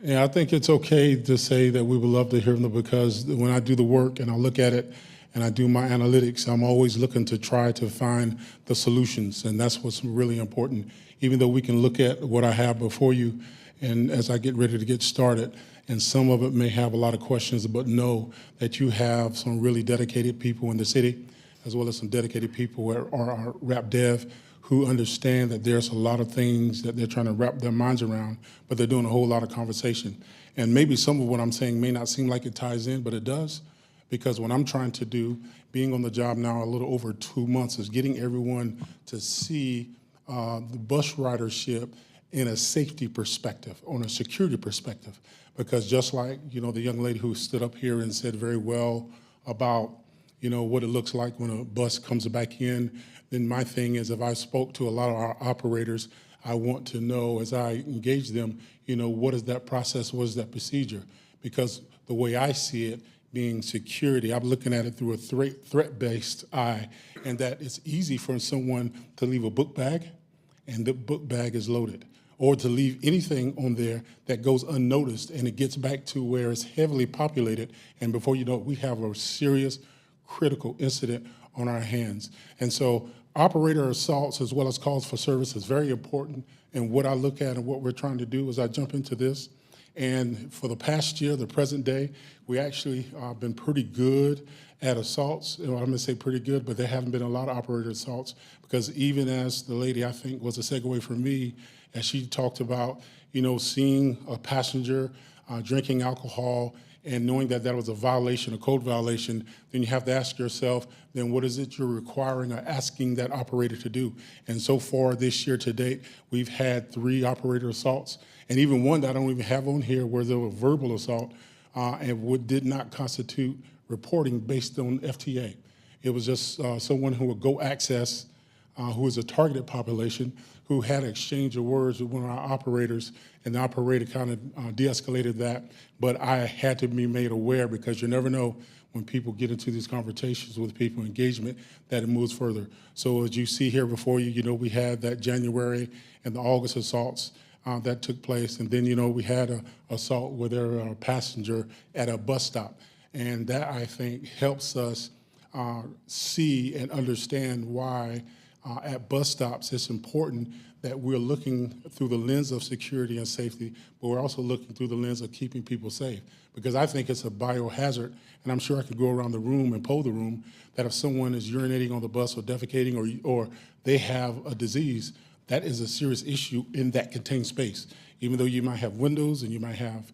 Yeah, I think it's okay to say that we would love to hear them, because when I do the work and I look at it and I do my analytics, I'm always looking to try to find the solutions, and that's what's really important. Even though we can look at what I have before you, and as I get ready to get started, and some of it may have a lot of questions, but know that you have some really dedicated people in the city, as well as some dedicated people who are our rap dev, who understand that there's a lot of things that they're trying to wrap their minds around, but they're doing a whole lot of conversation. And maybe some of what I'm saying may not seem like it ties in, but it does, because what I'm trying to do, being on the job now a little over 2 months, is getting everyone to see the bus ridership in a safety perspective, on a security perspective. Because just like, the young lady who stood up here and said very well about, what it looks like when a bus comes back in, then my thing is, if I spoke to a lot of our operators, I want to know, as I engage them, what is that process, what is that procedure? Because the way I see it, being security, I'm looking at it through a threat-based eye, and that it's easy for someone to leave a book bag, and the book bag is loaded, or to leave anything on there that goes unnoticed, and it gets back to where it's heavily populated, and before you know it, we have a serious, critical incident on our hands. And so operator assaults, as well as calls for service, is very important. And what I look at and what we're trying to do is I jump into this. And for the past year, the present day, we actually been pretty good at assaults. I'm going to say pretty good, but there haven't been a lot of operator assaults, because even as the lady, I think, was a segue for me, as she talked about, seeing a passenger drinking alcohol and knowing that that was a violation, a code violation, then you have to ask yourself, then what is it you're requiring or asking that operator to do? And so far this year to date, we've had 3 operator assaults, and even one that I don't even have on here, where there was verbal assault and did not constitute reporting based on FTA. It was just someone who would go access, who was a targeted population, who had an exchange of words with one of our operators, and the operator kind of de-escalated that. But I had to be made aware, because you never know when people get into these conversations with people, engagement, that it moves further. So as you see here before you, we had that January and the August assaults that took place. And then, we had an assault with a passenger at a bus stop. And that, I think, helps us see and understand why at bus stops it's important that we're looking through the lens of security and safety, but we're also looking through the lens of keeping people safe. Because I think it's a biohazard, and I'm sure I could go around the room and poll the room, that if someone is urinating on the bus or defecating or they have a disease, that is a serious issue in that contained space. Even though you might have windows and you might have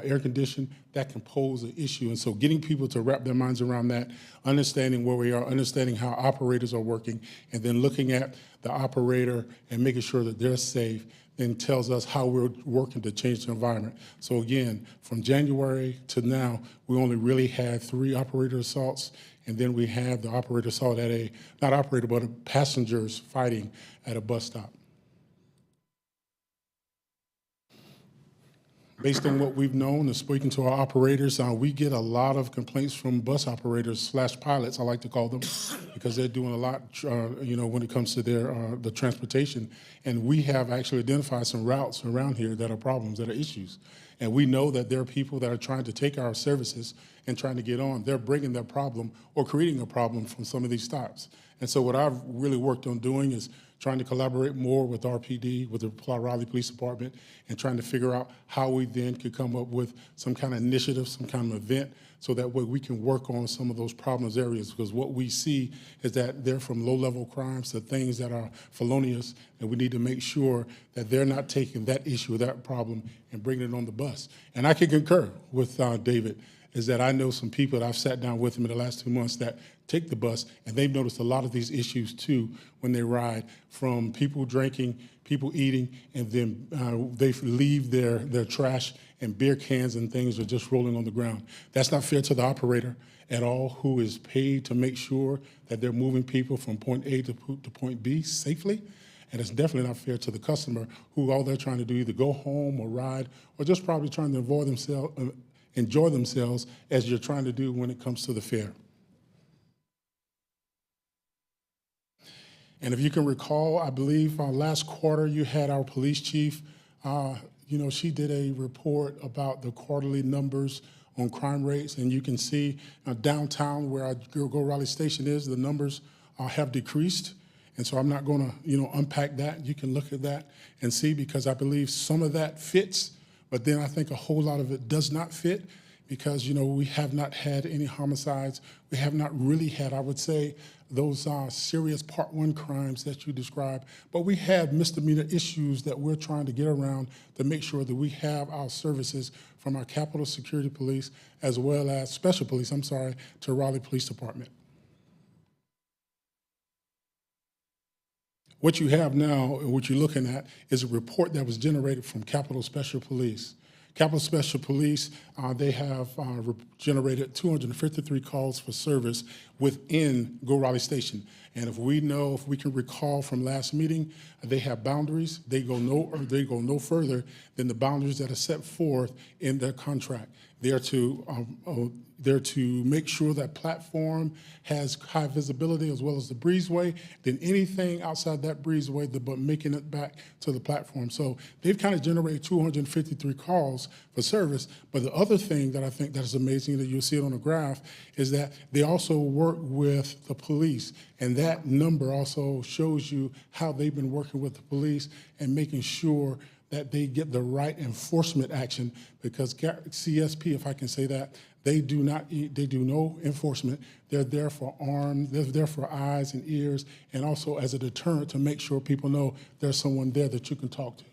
air conditioning, that can pose an issue. And so getting people to wrap their minds around that, understanding where we are, understanding how operators are working, and then looking at the operator and making sure that they're safe, then tells us how we're working to change the environment. So again, from January to now, we only really had 3 operator assaults, and then we had the operator assault at not operator, but passengers fighting at a bus stop. Based on what we've known and speaking to our operators, we get a lot of complaints from bus operators / pilots, I like to call them, because they're doing a lot, when it comes to the transportation. And we have actually identified some routes around here that are problems, that are issues. And we know that there are people that are trying to take our services and trying to get on. They're bringing their problem or creating a problem from some of these stops. And so what I've really worked on doing is trying to collaborate more with RPD, with the Raleigh Police Department, and trying to figure out how we then could come up with some kind of initiative, some kind of event, so that way we can work on some of those problems areas. Because what we see is that they're from low-level crimes to things that are felonious, and we need to make sure that they're not taking that issue, that problem, and bringing it on the bus. And I can concur with David, is that I know some people that I've sat down with them in the last 2 months that take the bus, and they've noticed a lot of these issues too when they ride, from people drinking, people eating, and then they leave their trash and beer cans and things are just rolling on the ground. That's not fair to the operator at all, who is paid to make sure that they're moving people from point A to point B safely. And it's definitely not fair to the customer, who all they're trying to do, either go home or ride, or just probably trying to enjoy themselves as you're trying to do when it comes to the fare. And if you can recall, I believe last quarter you had our police chief, she did a report about the quarterly numbers on crime rates, and you can see downtown where our Go Raleigh station is, the numbers have decreased. And so I'm not going to, unpack that. You can look at that and see, because I believe some of that fits, but then I think a whole lot of it does not fit, because, we have not had any homicides. We have not really had, I would say, those serious Part 1 crimes that you described. But we had misdemeanor issues that we're trying to get around to make sure that we have our services from our Capitol Security Police as well as Special Police, to Raleigh Police Department. What you have now, and what you're looking at, is a report that was generated from Capitol Special Police. Capitol Special Police, they have generated 253 calls for service within Go Raleigh Station. And if we can recall from last meeting, they have boundaries. They go no further than the boundaries that are set forth in their contract. They're to make sure that platform has high visibility, as well as the breezeway, then anything outside that breezeway, but making it back to the platform. So they've kind of generated 253 calls for service. But the other thing that I think that is amazing, that you'll see it on the graph, is that they also work with the police. And that number also shows you how they've been working with the police and making sure that they get the right enforcement action, because CSP, if I can say that, they do no enforcement. They're there for arms, they're there for eyes and ears, and also as a deterrent to make sure people know there's someone there that you can talk to.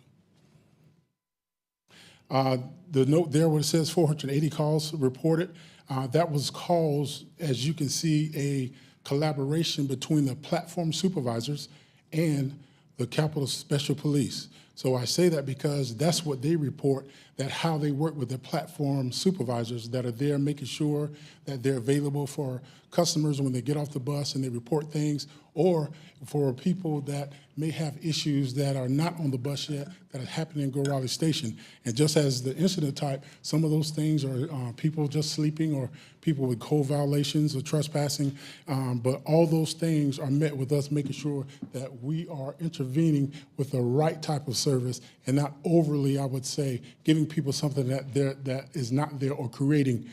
The note there where it says 480 calls reported, that was calls, as you can see, a collaboration between the platform supervisors and the Capitol Special Police. So I say that because that's what they report, that how they work with the platform supervisors that are there, making sure that they're available for customers when they get off the bus and they report things, or for people that may have issues that are not on the bus yet that are happening in Go Raleigh Station. And just as the incident type, some of those things are people just sleeping or people with code violations or trespassing, but all those things are met with us making sure that we are intervening with the right type of service and not overly, I would say, giving people something that is not there or creating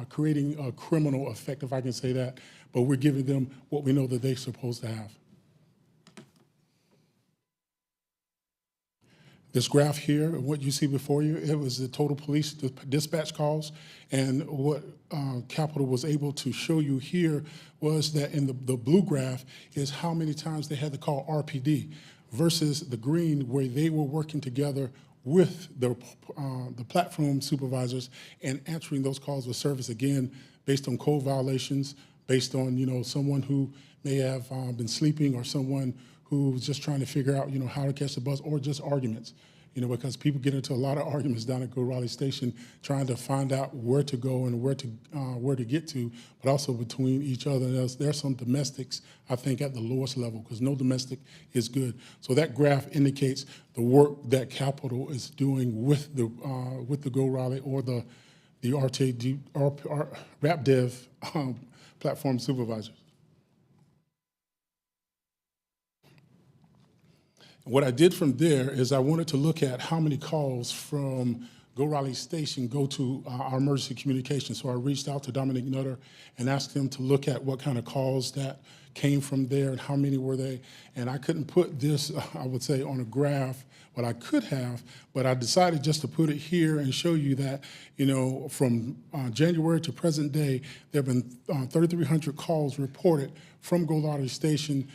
creating a criminal effect, if I can say that, but we're giving them what we know that they're supposed to have. This graph here, what you see before you, it was the total police dispatch calls. And what Capitol was able to show you here was that in the blue graph is how many times they had to call RPD versus the green where they were working together with the platform supervisors and answering those calls of service, again, based on code violations, based on, someone who may have been sleeping or someone who's just trying to figure out, how to catch the bus, or just arguments, because people get into a lot of arguments down at Go Raleigh Station trying to find out where to go and where to get to, but also between each other. There's some domestics, I think, at the lowest level, because no domestic is good. So that graph indicates the work that Capitol is doing with the Go Raleigh or the RTD, RapDev platform supervisors. What I did from there is I wanted to look at how many calls from Go Raleigh Station go to our emergency communication. So I reached out to Dominic Nutter and asked him to look at what kind of calls that came from there and how many were they. And I couldn't put this, I would say, on a graph, what I could have, but I decided just to put it here and show you that, from January to present day, there have been 3,300 calls reported from Go Raleigh Station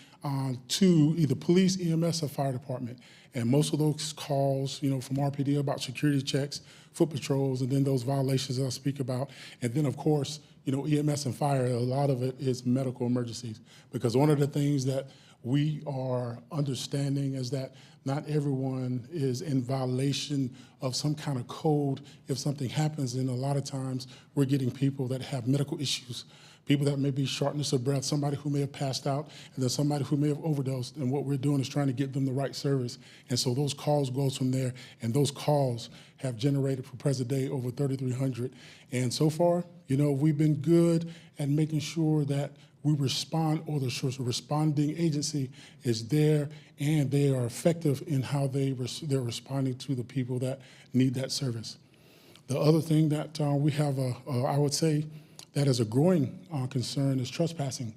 to either police, EMS, or fire department. And most of those calls, from RPD about security checks, foot patrols, and then those violations that I speak about. And then, of course, EMS and fire, a lot of it is medical emergencies. Because one of the things that we are understanding is that not everyone is in violation of some kind of code if something happens. And a lot of times we're getting people that have medical issues, people that may be shortness of breath, somebody who may have passed out, and then somebody who may have overdosed. And what we're doing is trying to get them the right service. And so those calls goes from there, and those calls have generated for present day over 3,300. And so far, we've been good at making sure that we respond, or the responding agency is there, and they are effective in how they're responding to the people that need that service. The other thing that we have, I would say, that is a growing concern is trespassing.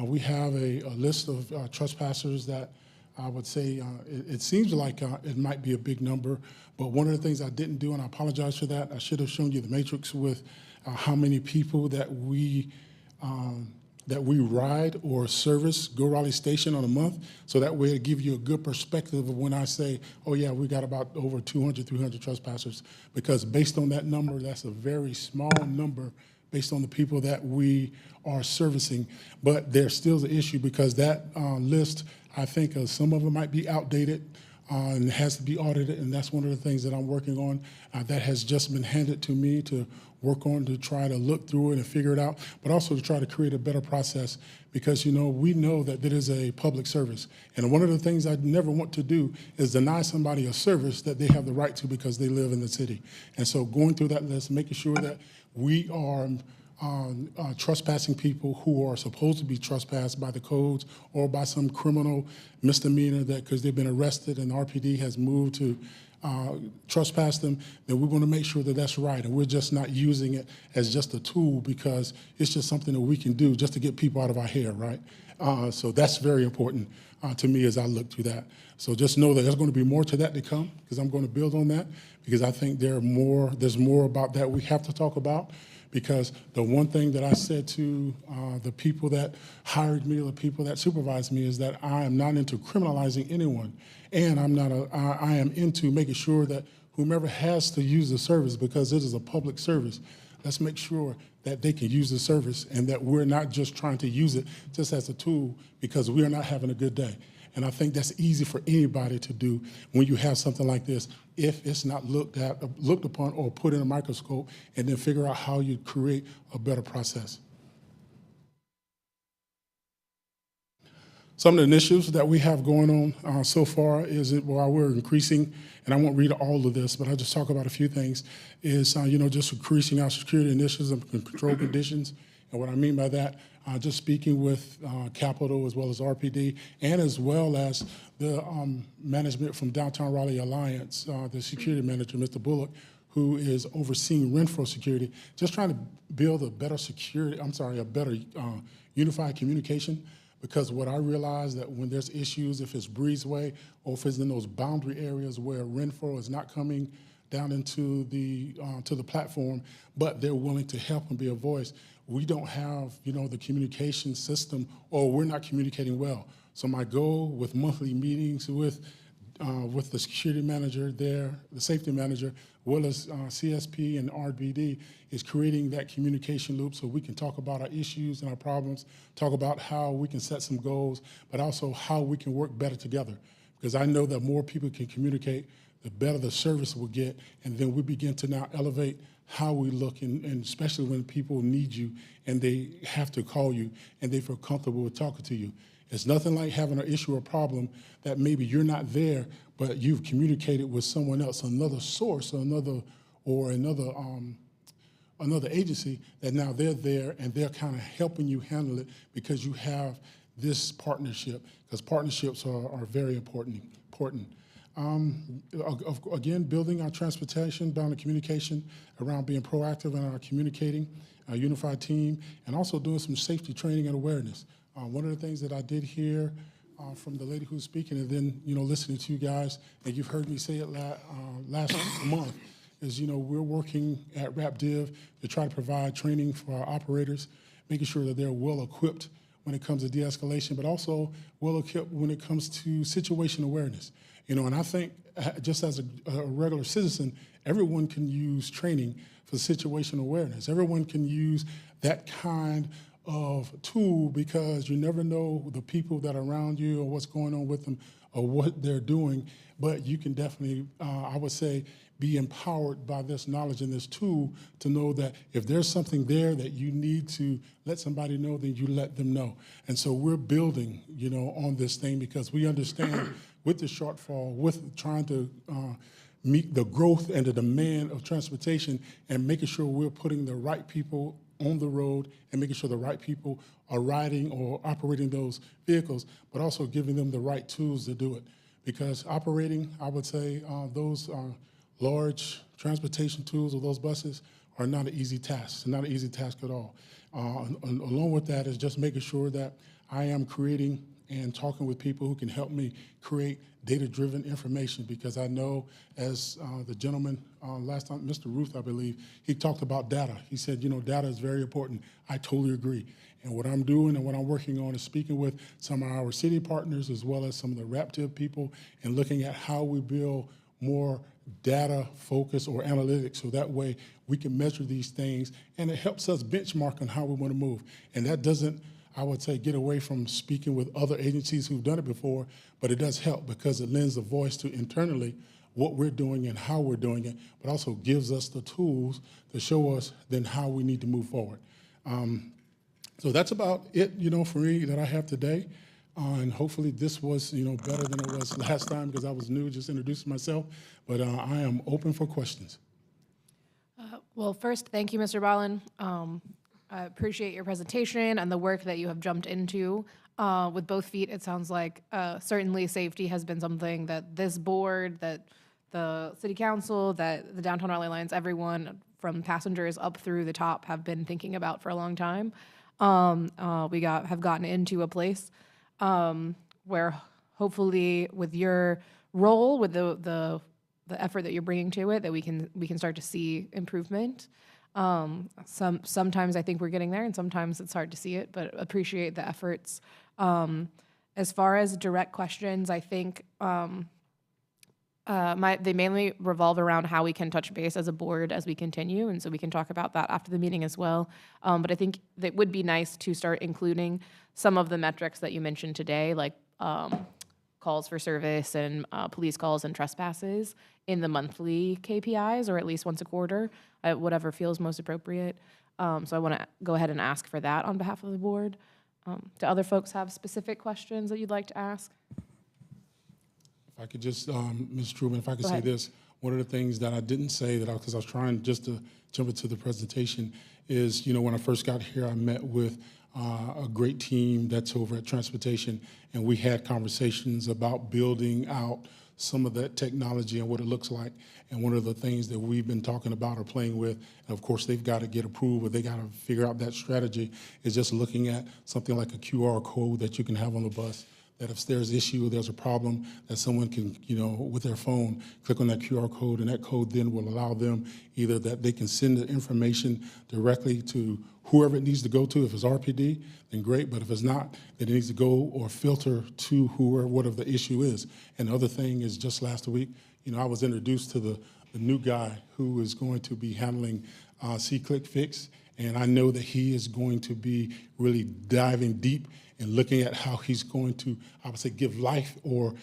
We have a list of trespassers that I would say it seems like it might be a big number, but one of the things I didn't do, and I apologize for that, I should have shown you the matrix with how many people that we ride or service Go Raleigh Station on a month, so that way it give you a good perspective of when I say, oh yeah, we got about over 200, 300 trespassers, because based on that number, that's a very small number based on the people that we are servicing. But there's still the issue, because that list, I think some of them might be outdated and has to be audited, and that's one of the things that I'm working on that has just been handed to me to work on, to try to look through it and figure it out, but also to try to create a better process, because we know that it is a public service. And one of the things I never want to do is deny somebody a service that they have the right to because they live in the city. And so going through that list, making sure that we are trespassing people who are supposed to be trespassed by the codes or by some criminal misdemeanor that because they've been arrested and RPD has moved to trespass them, then we want to make sure that that's right, and we're just not using it as just a tool because it's just something that we can do just to get people out of our hair, right? So that's very important to me as I look through that. So just know that there's going to be more to that to come, because I'm going to build on that, because I think there's more about that we have to talk about. Because the one thing that I said to the people that hired me or the people that supervised me is that I am not into criminalizing anyone, and I am into making sure that whomever has to use the service, because it is a public service, let's make sure that they can use the service and that we're not just trying to use it just as a tool because we are not having a good day. And I think that's easy for anybody to do when you have something like this, if it's not looked upon or put in a microscope, and then figure out how you create a better process. Some of the initiatives that we have going on so far is that while we're increasing, and I won't read all of this, but I'll just talk about a few things, is just increasing our security initiatives and control conditions. And what I mean by that, just speaking with Capitol as well as RPD, and as well as the management from Downtown Raleigh Alliance, the security manager, Mr. Bullock, who is overseeing Renfro security, just trying to build a better security, a better unified communication. Because what I realize that when there's issues, if it's breezeway or if it's in those boundary areas where Renfro is not coming down into the to the platform, but they're willing to help and be a voice, we don't have the communication system, or we're not communicating well. So my goal with monthly meetings with the security manager there, the safety manager, well as CSP and RBD, is creating that communication loop so we can talk about our issues and our problems, talk about how we can set some goals, but also how we can work better together. Because I know that more people can communicate, the better the service will get, and then we begin to now elevate how we look, and especially when people need you and they have to call you and they feel comfortable with talking to you. It's nothing like having an issue or problem that maybe you're not there, but you've communicated with someone else, another source, another agency, that now they're there and they're kind of helping you handle it because you have this partnership, because partnerships are very important. Again, building our transportation, bound communication around being proactive in our communicating, a unified team, and also doing some safety training and awareness. One of the things that I did hear from the lady who's speaking, and then listening to you guys, and you've heard me say it last month, is we're working at RapDiv to try to provide training for our operators, making sure that they're well equipped when it comes to de-escalation, but also well equipped when it comes to situation awareness. And I think just as a regular citizen, everyone can use training for situation awareness. Everyone can use that kind of tool, because you never know the people that are around you or what's going on with them or what they're doing. But you can definitely, I would say, be empowered by this knowledge and this tool to know that if there's something there that you need to let somebody know, then you let them know. And so we're building, on this thing, because we understand with the shortfall, with trying to meet the growth and the demand of transportation, and making sure we're putting the right people on the road and making sure the right people are riding or operating those vehicles, but also giving them the right tools to do it. Because operating, I would say, those large transportation tools or those buses are not an easy task. It's not an easy task at all. Along with that is just making sure that I am creating and talking with people who can help me create data-driven information, because I know, as the gentleman last time, Mr. Ruth, I believe, he talked about data. He said, data is very important. I totally agree. And what I'm doing and what I'm working on is speaking with some of our city partners as well as some of the RapTiv people, and looking at how we build more data focus or analytics, so that way we can measure these things, and it helps us benchmark on how we want to move. And that doesn't, I would say, get away from speaking with other agencies who've done it before, but it does help because it lends a voice to internally what we're doing and how we're doing it, but also gives us the tools to show us then how we need to move forward. So that's about it, for me that I have today. And hopefully this was, better than it was last time, because I was new, just introducing myself. But I am open for questions. Well, first, thank you, Mr. Ballin. I appreciate your presentation and the work that you have jumped into with both feet. It sounds like certainly safety has been something that this board, that the city council, that the Downtown Raleigh Alliance, everyone from passengers up through the top have been thinking about for a long time. We have gotten into a place where hopefully with your role, with the effort that you're bringing to it, that we can start to see improvement. Sometimes I think we're getting there, and sometimes it's hard to see it, but appreciate the efforts. As far as direct questions, I think they mainly revolve around how we can touch base as a board as we continue, and so we can talk about that after the meeting as well. But I think that would be nice to start including some of the metrics that you mentioned today, like calls for service and police calls and trespasses in the monthly KPIs, or at least once a quarter, whatever feels most appropriate. So I want to go ahead and ask for that on behalf of the board. Do other folks have specific questions that you'd like to ask? If I could just, Ms. Truman, if I could Go say ahead. this, one of the things that I didn't say, because I was trying just to jump into the presentation, is, when I first got here, I met with a great team that's over at Transportation, and we had conversations about building out some of that technology and what it looks like. And one of the things that we've been talking about or playing with, and of course they've got to get approved, but they got to figure out that strategy, is just looking at something like a QR code that you can have on the bus, that if there's issue, there's a problem, that someone can, with their phone, click on that QR code, and that code then will allow them either that they can send the information directly to whoever it needs to go to. If it's RPD, then great, but if it's not, then it needs to go or filter to whoever, whatever the issue is. And the other thing is, just last week, I was introduced to the new guy who is going to be handling C-Click Fix, and I know that he is going to be really diving deep and looking at how he's going to, I would say, give life or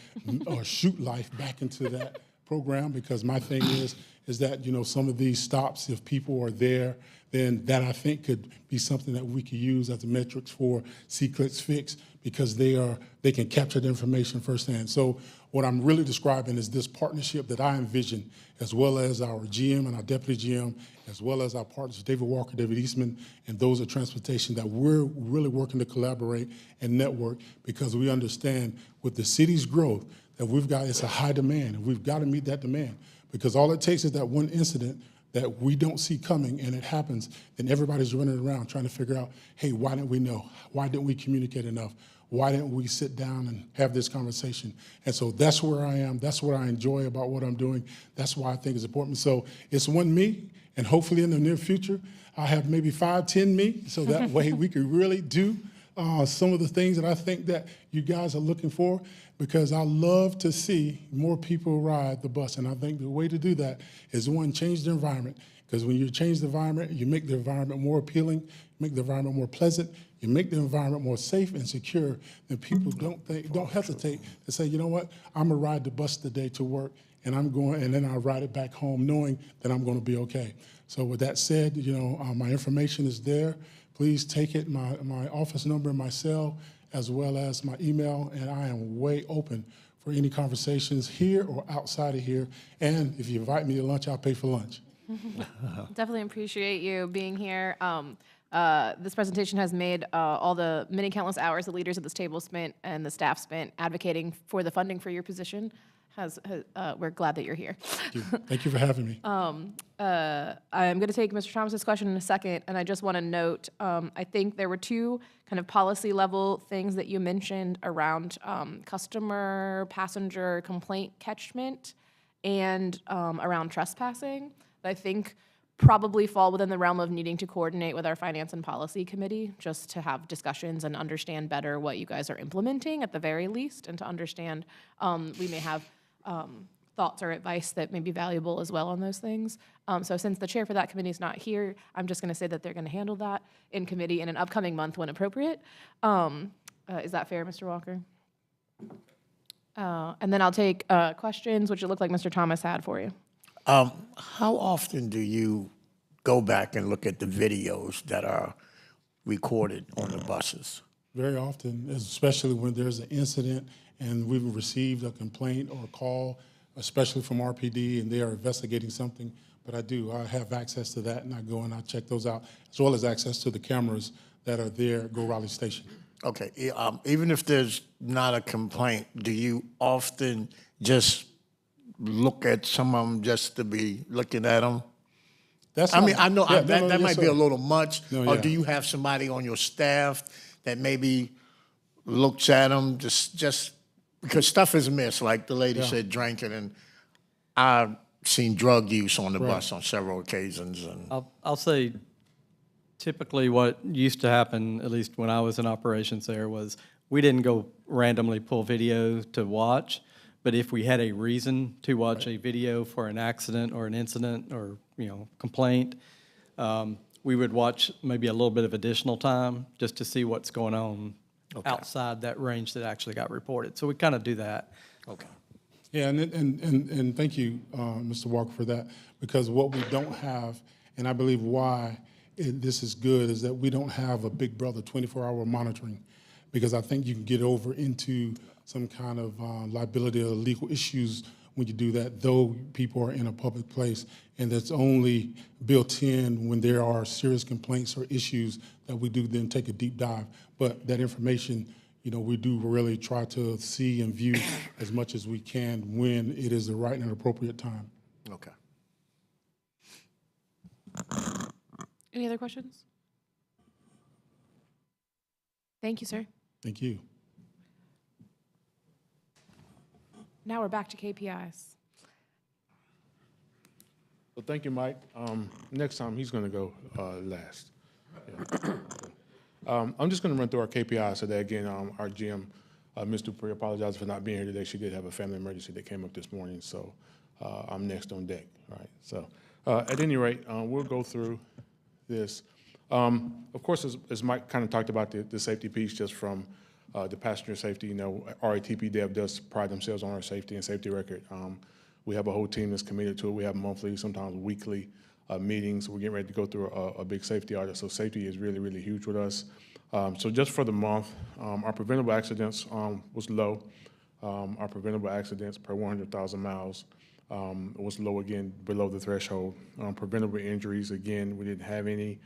shoot life back into that program, because my thing is that, some of these stops, if people are there, then that I think could be something that we could use as the metrics for C-Clicks Fix, because they can capture the information firsthand. So what I'm really describing is this partnership that I envision, as well as our GM and our deputy GM, as well as our partners, David Walker, David Eastman, and those at Transportation, that we're really working to collaborate and network, because we understand with the city's growth that it's a high demand, and we've got to meet that demand, because all it takes is that one incident that we don't see coming, and it happens, then everybody's running around trying to figure out, hey, why didn't we know? Why didn't we communicate enough? Why didn't we sit down and have this conversation? And so that's where I am. That's what I enjoy about what I'm doing. That's why I think it's important. So it's one me, and hopefully in the near future, I'll have maybe 5, 10 me, so that way we can really do some of the things that I think that you guys are looking for, because I love to see more people ride the bus. And I think the way to do that is, one, change the environment, because when you change the environment, you make the environment more appealing, make the environment more pleasant, you make the environment more safe and secure, then people don't hesitate to say, you know what, I'm gonna ride the bus today to work, and then I'll ride it back home knowing that I'm gonna be okay. So with that said, my information is there. Please take it, my office number, my cell, as well as my email, and I am way open for any conversations here or outside of here. And if you invite me to lunch, I'll pay for lunch. Definitely appreciate you being here. This presentation has made all the many countless hours the leaders at this table spent and the staff spent advocating for the funding for your position. We're glad that you're here. Thank you for having me. I'm going to take Mr. Thomas's question in a second, and I just want to note, I think there were two kind of policy level things that you mentioned around customer passenger complaint catchment and around trespassing that I think probably fall within the realm of needing to coordinate with our Finance and Policy Committee, just to have discussions and understand better what you guys are implementing at the very least, and to understand we may have thoughts or advice that may be valuable as well on those things. So since the chair for that committee is not here, I'm just going to say that they're going to handle that in committee in an upcoming month when appropriate. Is that fair, Mr. Walker? And then I'll take questions, which it looked like Mr. Thomas had for you. How often do you go back and look at the videos that are recorded on the buses? Very often, especially when there's an incident and we've received a complaint or a call, especially from RPD, and they are investigating something. But I have access to that, and I go and I check those out, as well as access to the cameras that are there at Go Raleigh Station. Okay, even if there's not a complaint, do you often just look at some of them just to be looking at them? I know that might be a little much. Or do you have somebody on your staff that maybe looks at them just because stuff is missed, like the lady said, drinking, and I've seen drug use on the bus on several occasions. And I'll say typically what used to happen, at least when I was in operations there, was we didn't go randomly pull video to watch, but if we had a reason to watch a video for an accident or an incident or complaint, we would watch maybe a little bit of additional time just to see what's going on outside that range that actually got reported. So we kind of do that. Okay. Yeah, and thank you, Mr. Walker, for that, because what we don't have, and I believe why this is good, is that we don't have a big brother 24-hour monitoring, because I think you can get over into some kind of liability or legal issues when you do that, though people are in a public place, and that's only built in when there are serious complaints or issues that we do then take a deep dive. But that information, we do really try to see and view as much as we can when it is the right and appropriate time. Okay. Any other questions? Thank you, sir. Thank you. Now we're back to KPIs. So thank you, Mike. Next time, he's going to go last. Yeah. I'm just going to run through our KPIs today. Again, our GM, Ms. Dupree, apologizes for not being here today. She did have a family emergency that came up this morning, so I'm next on deck. All right. So at any rate, we'll go through this. Of course, as Mike kind of talked about the safety piece, just from the passenger safety, RATP Dev does pride themselves on our safety and safety record. We have a whole team that's committed to it. We have monthly, sometimes weekly meetings. We're getting ready to go through a big safety audit. So safety is really, really huge with us. So just for the month, our preventable accidents was low. Our preventable accidents per 100,000 miles was low again, below the threshold. Preventable injuries, again, we didn't have any.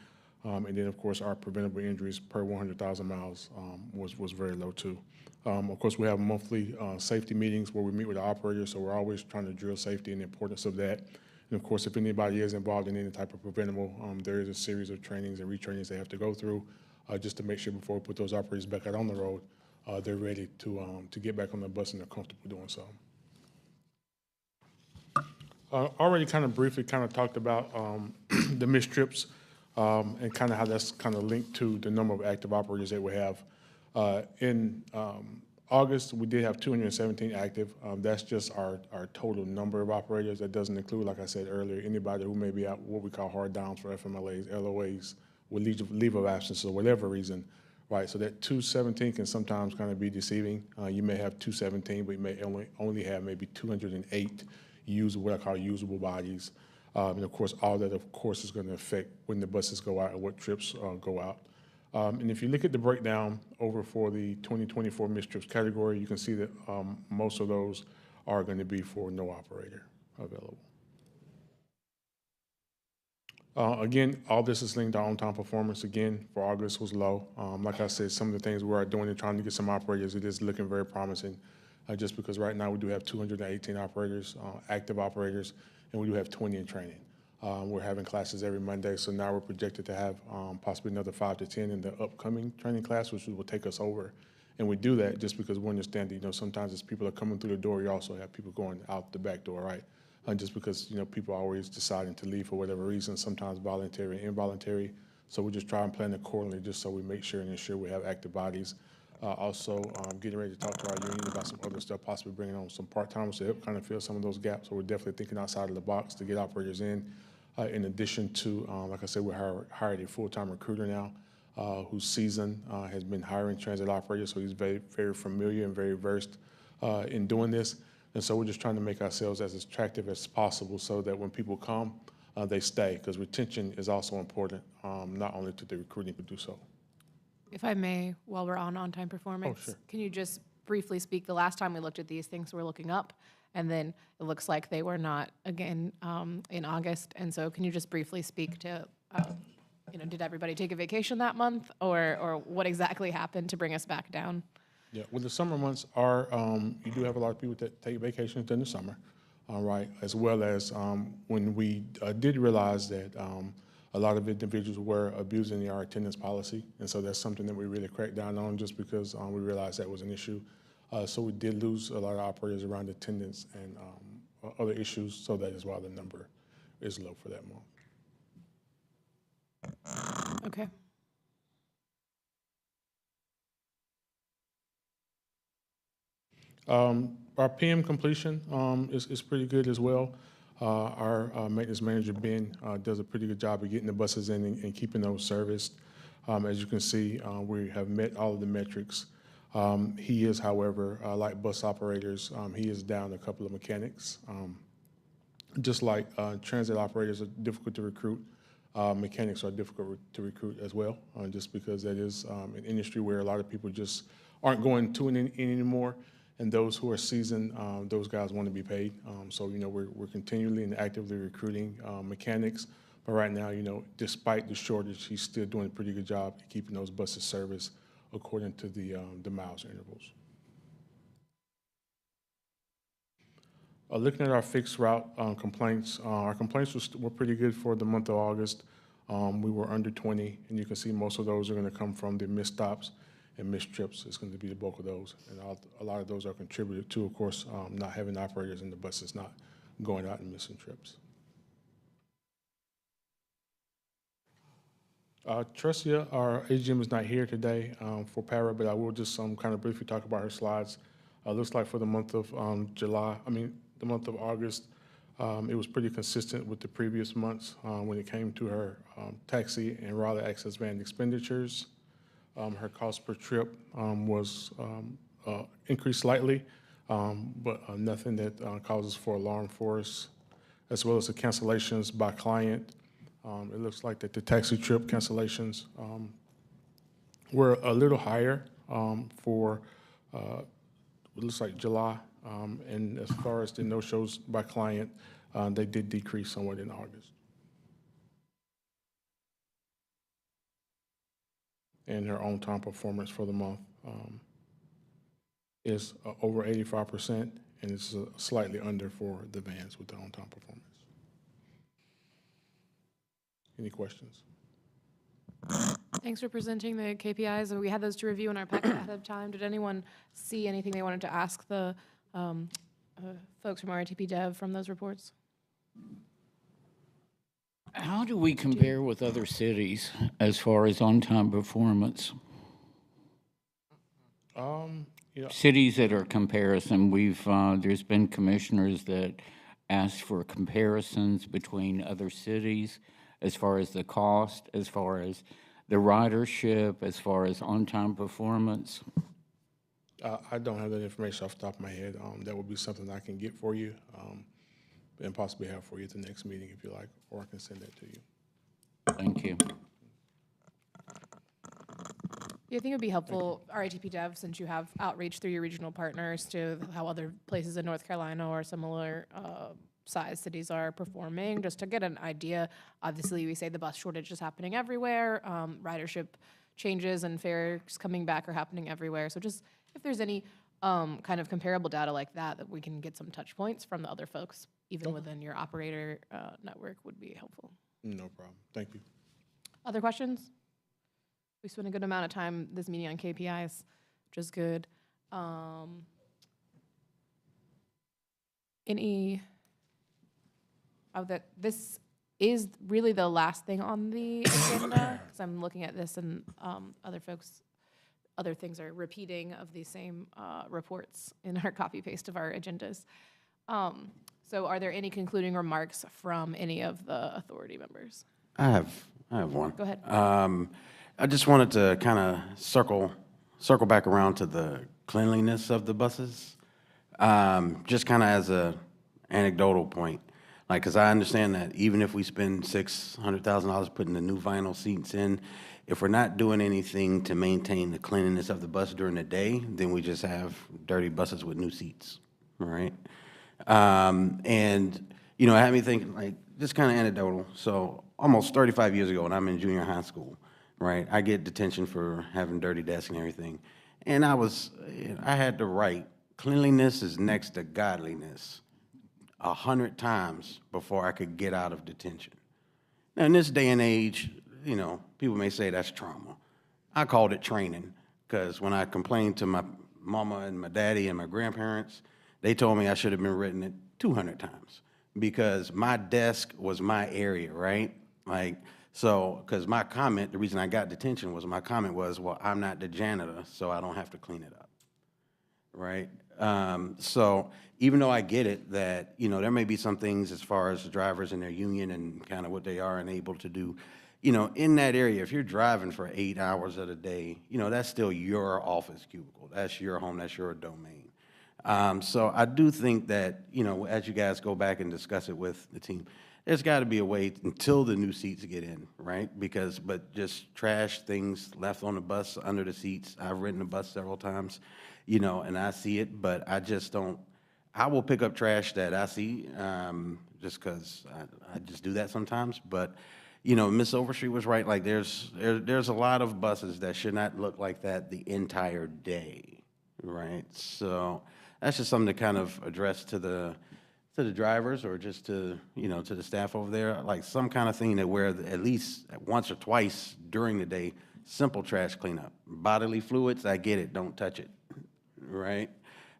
And then, of course, our preventable injuries per 100,000 miles was very low, too. Of course, we have monthly safety meetings where we meet with the operators, so we're always trying to drill safety and the importance of that. And, of course, if anybody is involved in any type of preventable, there is a series of trainings and retrainings they have to go through just to make sure before we put those operators back out on the road, they're ready to get back on the bus and they're comfortable doing so. Already kind of briefly kind of talked about the missed trips and kind of how that's kind of linked to the number of active operators that we have. In August, we did have 217 active. That's just our total number of operators. That doesn't include, like I said earlier, anybody who may be out what we call hard downs for FMLAs, LOAs, with leave of absence or whatever reason, right? So that 217 can sometimes kind of be deceiving. You may have 217, but you may only have maybe 208 what I call usable bodies. And of course, all that, of course, is going to affect when the buses go out and what trips go out. And if you look at the breakdown over for the 2024 missed trips category, you can see that most of those are going to be for no operator available. Again, all this is linked to on-time performance. Again, for August was low. Like I said, some of the things we are doing and trying to get some operators, it is looking very promising. Just because right now we do have 218 operators, active operators, and we do have 20 in training. We're having classes every Monday, so now we're projected to have possibly another 5 to 10 in the upcoming training class, which will take us over. And we do that just because we understand that, sometimes as people are coming through the door, you also have people going out the back door, right? Just because, people are always deciding to leave for whatever reason, sometimes voluntary and involuntary. So we just try and plan accordingly just so we make sure and ensure we have active bodies. Also, getting ready to talk to our union about some other stuff, possibly bringing on some part-timers to help kind of fill some of those gaps. So we're definitely thinking outside of the box to get operators in. In addition to, like I said, we hired a full-time recruiter now who's seasoned, has been hiring transit operators, so he's very, very familiar and very versed in doing this. And so we're just trying to make ourselves as attractive as possible so that when people come, they stay, because retention is also important, not only to the recruiting, but do so. If I may, while we're on-time performance, sure. Can you just briefly speak? The last time we looked at these things, we're looking up, and then it looks like they were not again in August. And so can you just briefly speak to, did everybody take a vacation that month, or what exactly happened to bring us back down? Yeah, well, the summer months you do have a lot of people that take vacations during the summer, right? As well as when we did realize that a lot of individuals were abusing our attendance policy. And so that's something that we really cracked down on just because we realized that was an issue. So we did lose a lot of operators around attendance and other issues. So that is why the number is low for that month. Okay. Our PM completion is pretty good as well. Our maintenance manager, Ben, does a pretty good job of getting the buses in and keeping those serviced. As you can see, we have met all of the metrics. He is, however, like bus operators, he is down a couple of mechanics. Just like transit operators are difficult to recruit, mechanics are difficult to recruit as well, just because that is an industry where a lot of people just aren't going to it anymore. And those who are seasoned, those guys want to be paid. So, we're continually and actively recruiting mechanics. But right now, despite the shortage, he's still doing a pretty good job at keeping those buses serviced according to the miles intervals. Looking at our fixed route complaints, our complaints were pretty good for the month of August. We were under 20, and you can see most of those are going to come from the missed stops and missed trips. It's going to be the bulk of those, and a lot of those are contributed to, of course, not having operators and the buses not going out and missing trips. Tressia, our AGM, is not here today for para, but I will just kind of briefly talk about her slides. Looks like for the month of the month of August, it was pretty consistent with the previous months when it came to her taxi and Raleigh access van expenditures. Her cost per trip was increased slightly, but nothing that causes for alarm for us, as well as the cancellations by client. It looks like that the taxi trip cancellations were a little higher for it looks like July, and as far as the no-shows by client, they did decrease somewhat in August. And her on-time performance for the month is over 85%, and it's slightly under for the vans with the on-time performance. Any questions? Thanks for presenting the KPIs. We had those to review in our packet ahead of time. Did anyone see anything they wanted to ask the folks from RTP Dev from those reports? How do we compare with other cities as far as on-time performance? Cities that are comparison, there's been commissioners that asked for comparisons between other cities as far as the cost, as far as the ridership, as far as on-time performance. I don't have that information off the top of my head. That would be something I can get for you and possibly have for you at the next meeting if you like, or I can send that to you. Thank you. Yeah, I think it would be helpful, RITP Dev, since you have outreach through your regional partners to how other places in North Carolina or similar size cities are performing, just to get an idea. Obviously, we say the bus shortage is happening everywhere. Ridership changes and fares coming back are happening everywhere. So just if there's any kind of comparable data like that we can get some touch points from the other folks, even within your operator network, would be helpful. No problem. Thank you. Other questions? We spent a good amount of time this meeting on KPIs, which is good. This is really the last thing on the agenda, because I'm looking at this and other things are repeating of the same reports in our copy paste of our agendas. So are there any concluding remarks from any of the authority members? I have one. Go ahead. I just wanted to kind of circle back around to the cleanliness of the buses, just kind of as a anecdotal point. Like, because I understand that even if we spend $600,000 putting the new vinyl seats in, if we're not doing anything to maintain the cleanliness of the bus during the day, then we just have dirty buses with new seats, right? And, you know, it had me thinking, like, just kind of anecdotal. So almost 35 years ago when I'm in junior high school, right, I get detention for having dirty desks and everything. And I had to write, cleanliness is next to godliness, 100 times before I could get out of detention. Now, in this day and age, you know, people may say that's trauma. I called it training, because when I complained to my mama and my daddy and my grandparents, they told me I should have been written it 200 times, because my desk was my area, right? Like, so, because my comment, the reason I got detention was my comment was, well, I'm not the janitor, so I don't have to clean it up, right? So even though I get it that, you know, there may be some things as far as the drivers and their union and kind of what they are and able to do, you know, in that area, if you're driving for 8 hours of the day, you know, that's still your office cubicle. That's your home, that's your domain. So I do think that, you know, as you guys go back and discuss it with the team, there's got to be a way until the new seats get in, right? But just trash things left on the bus under the seats. I've ridden the bus several times, you know, and I see it, but I just don't. I will pick up trash that I see just because I just do that sometimes. But, you know, Miss Overstreet was right, like, there's a lot of buses that should not look like that the entire day, right? So that's just something to kind of address to the drivers, or just to, you know, to the staff over there, like some kind of thing that where at least once or twice during the day, simple trash cleanup. Bodily fluids, I get it, don't touch it, right?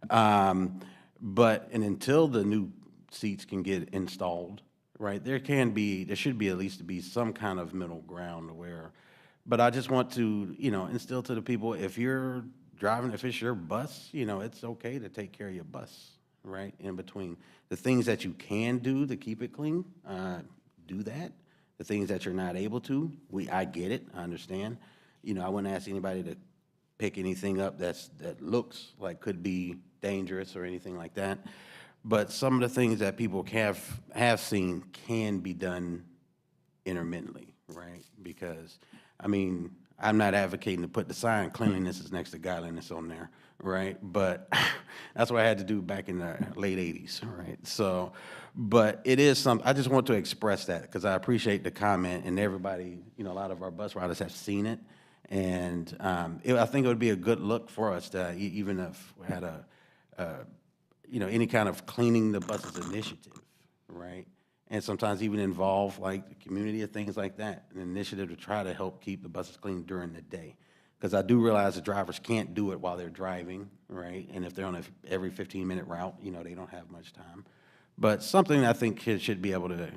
But, and until the new seats can get installed, right, there should be at least to be some kind of middle ground where, but I just want to, you know, instill to the people, if you're driving, if it's your bus, you know, it's okay to take care of your bus, right? In between the things that you can do to keep it clean, do that. The things that you're not able to, I get it, I understand. You know, I wouldn't ask anybody to pick anything up that looks like could be dangerous or anything like that. But some of the things that people have seen can be done intermittently, right? Because, I mean, I'm not advocating to put the sign, cleanliness is next to godliness on there, right? But that's what I had to do back in the late 80s, right? So, but it is something, I just want to express that because I appreciate the comment, and everybody, you know, a lot of our bus riders have seen it. And I think it would be a good look for us to, even if we had you know, any kind of cleaning the buses initiative, right? And sometimes even involve like the community or things like that, an initiative to try to help keep the buses clean during the day. Because I do realize the drivers can't do it while they're driving, right? And if they're on every 15-minute route, you know, they don't have much time. But something I think kids should be able to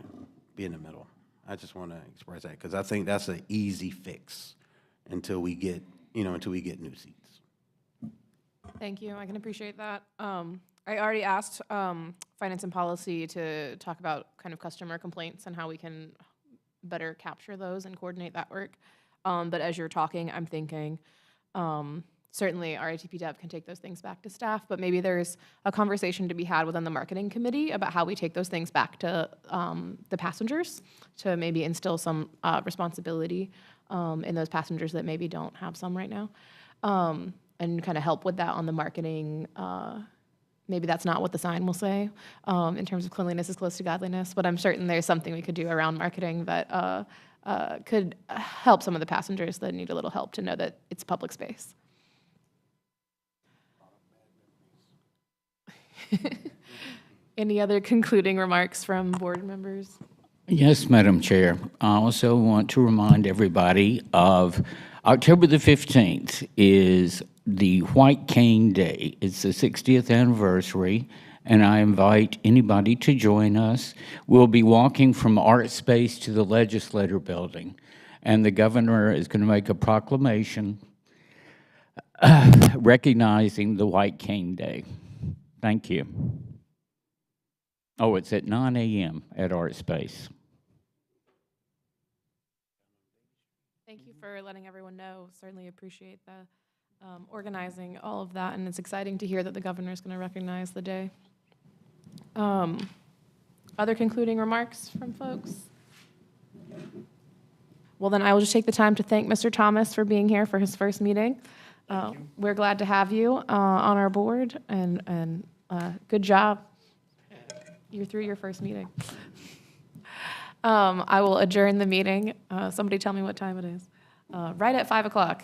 be in the middle. I just want to express that because I think that's an easy fix until we get, you know, until we get new seats. Thank you. I can appreciate that. I already asked Finance and Policy to talk about kind of customer complaints and how we can better capture those and coordinate that work. But as you're talking, I'm thinking certainly RITP Dev can take those things back to staff, but maybe there's a conversation to be had within the marketing committee about how we take those things back to the passengers to maybe instill some responsibility in those passengers that maybe don't have some right now, and kind of help with that on the marketing. Maybe that's not what the sign will say in terms of cleanliness is close to godliness, but I'm certain there's something we could do around marketing that could help some of the passengers that need a little help to know that it's public space. Any other concluding remarks from board members? Yes, Madam Chair. I also want to remind everybody of October the 15th is the White Cane Day. It's the 60th anniversary, and I invite anybody to join us. We'll be walking from Art Space to the Legislature Building, and the governor is going to make a proclamation recognizing the White Cane Day. Thank you. Oh, it's at 9 a.m. at Art Space. Thank you for letting everyone know. Certainly appreciate the organizing all of that, and it's exciting to hear that the governor is going to recognize the day. Other concluding remarks from folks? Well, then I will just take the time to thank Mr. Thomas for being here for his first meeting. We're glad to have you on our board, and good job. You're through your first meeting. I will adjourn the meeting. Somebody tell me what time it is. Right at 5 o'clock.